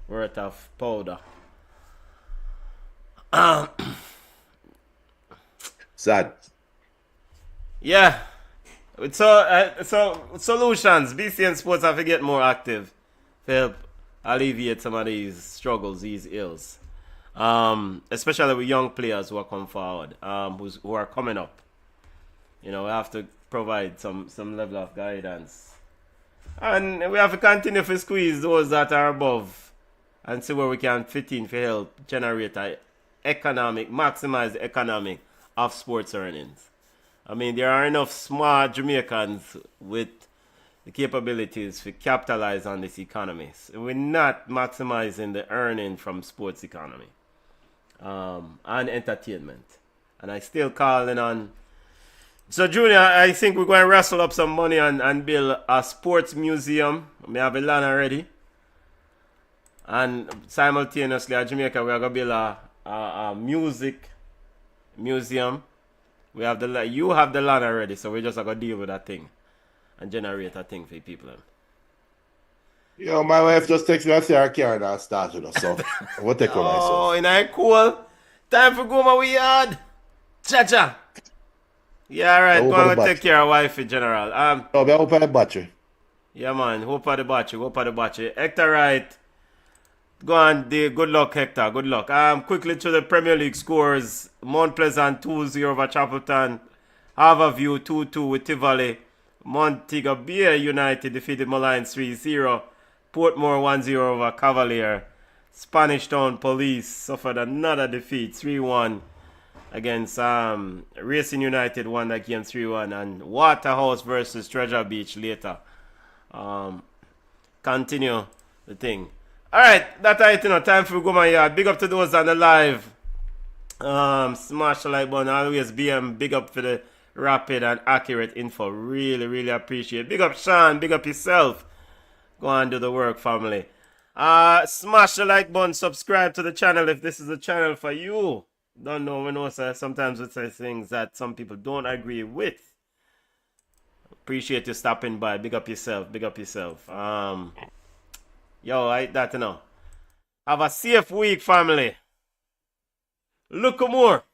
worth of powder. Sad. Yeah. So solutions. BCN Sports have to get more active to help alleviate some of these struggles, these ills. Especially with young players who are come forward, who are coming up. We have to provide some level of guidance. And we have to continue to squeeze those that are above and see where we can fit in to help generate maximize the economic of sports earnings. I mean, there are enough smart Jamaicans with the capabilities to capitalize on this economy. So we're not maximizing the earning from sports economy and entertainment. And I still calling on. So, Junior, I think we're going to wrestle up some money and build a sports museum. We have a land already. And simultaneously, at Jamaica, we're going to build a music museum. You have the land already, so we're just going to deal with that thing and generate a thing for people. Yo, my wife just texted me and say her car and I started us, so I'm gonna take her Oh, myself. in a cool. Time for go my we yard. Cha cha. Yeah, I alright. Go open the and take battery. care of wife in general. No, I open the battery. Yeah, man. Hope for the battery. Hope for the battery. Hector Wright. Go on. Good luck, Hector. Good luck. Quickly to the Premier League scores. Mount Pleasant 2-0 over Chapelton. Harbourview 2-2 with Tivoli. Montego Bay United defeated Moline 3-0. Portmore 1-0 over Cavalier. Spanish Town Police suffered another defeat 3-1 against Racing United, won that game 3-1. And Waterhouse versus Treasure Beach later. Continue the thing. Alright, that's it, time for go my yard. Big up to those on the live. Smash the like button. Always big up for the rapid and accurate info. Really, really appreciate it. Big up Sean, big up yourself. Go and do the work, family. Smash the like button, subscribe to the channel if this is a channel for you. Don't know, we know sometimes we say things that some people don't agree with. Appreciate you stopping by. Big up yourself, big up yourself. Yo, that you know. Have a safe week, family. Look more.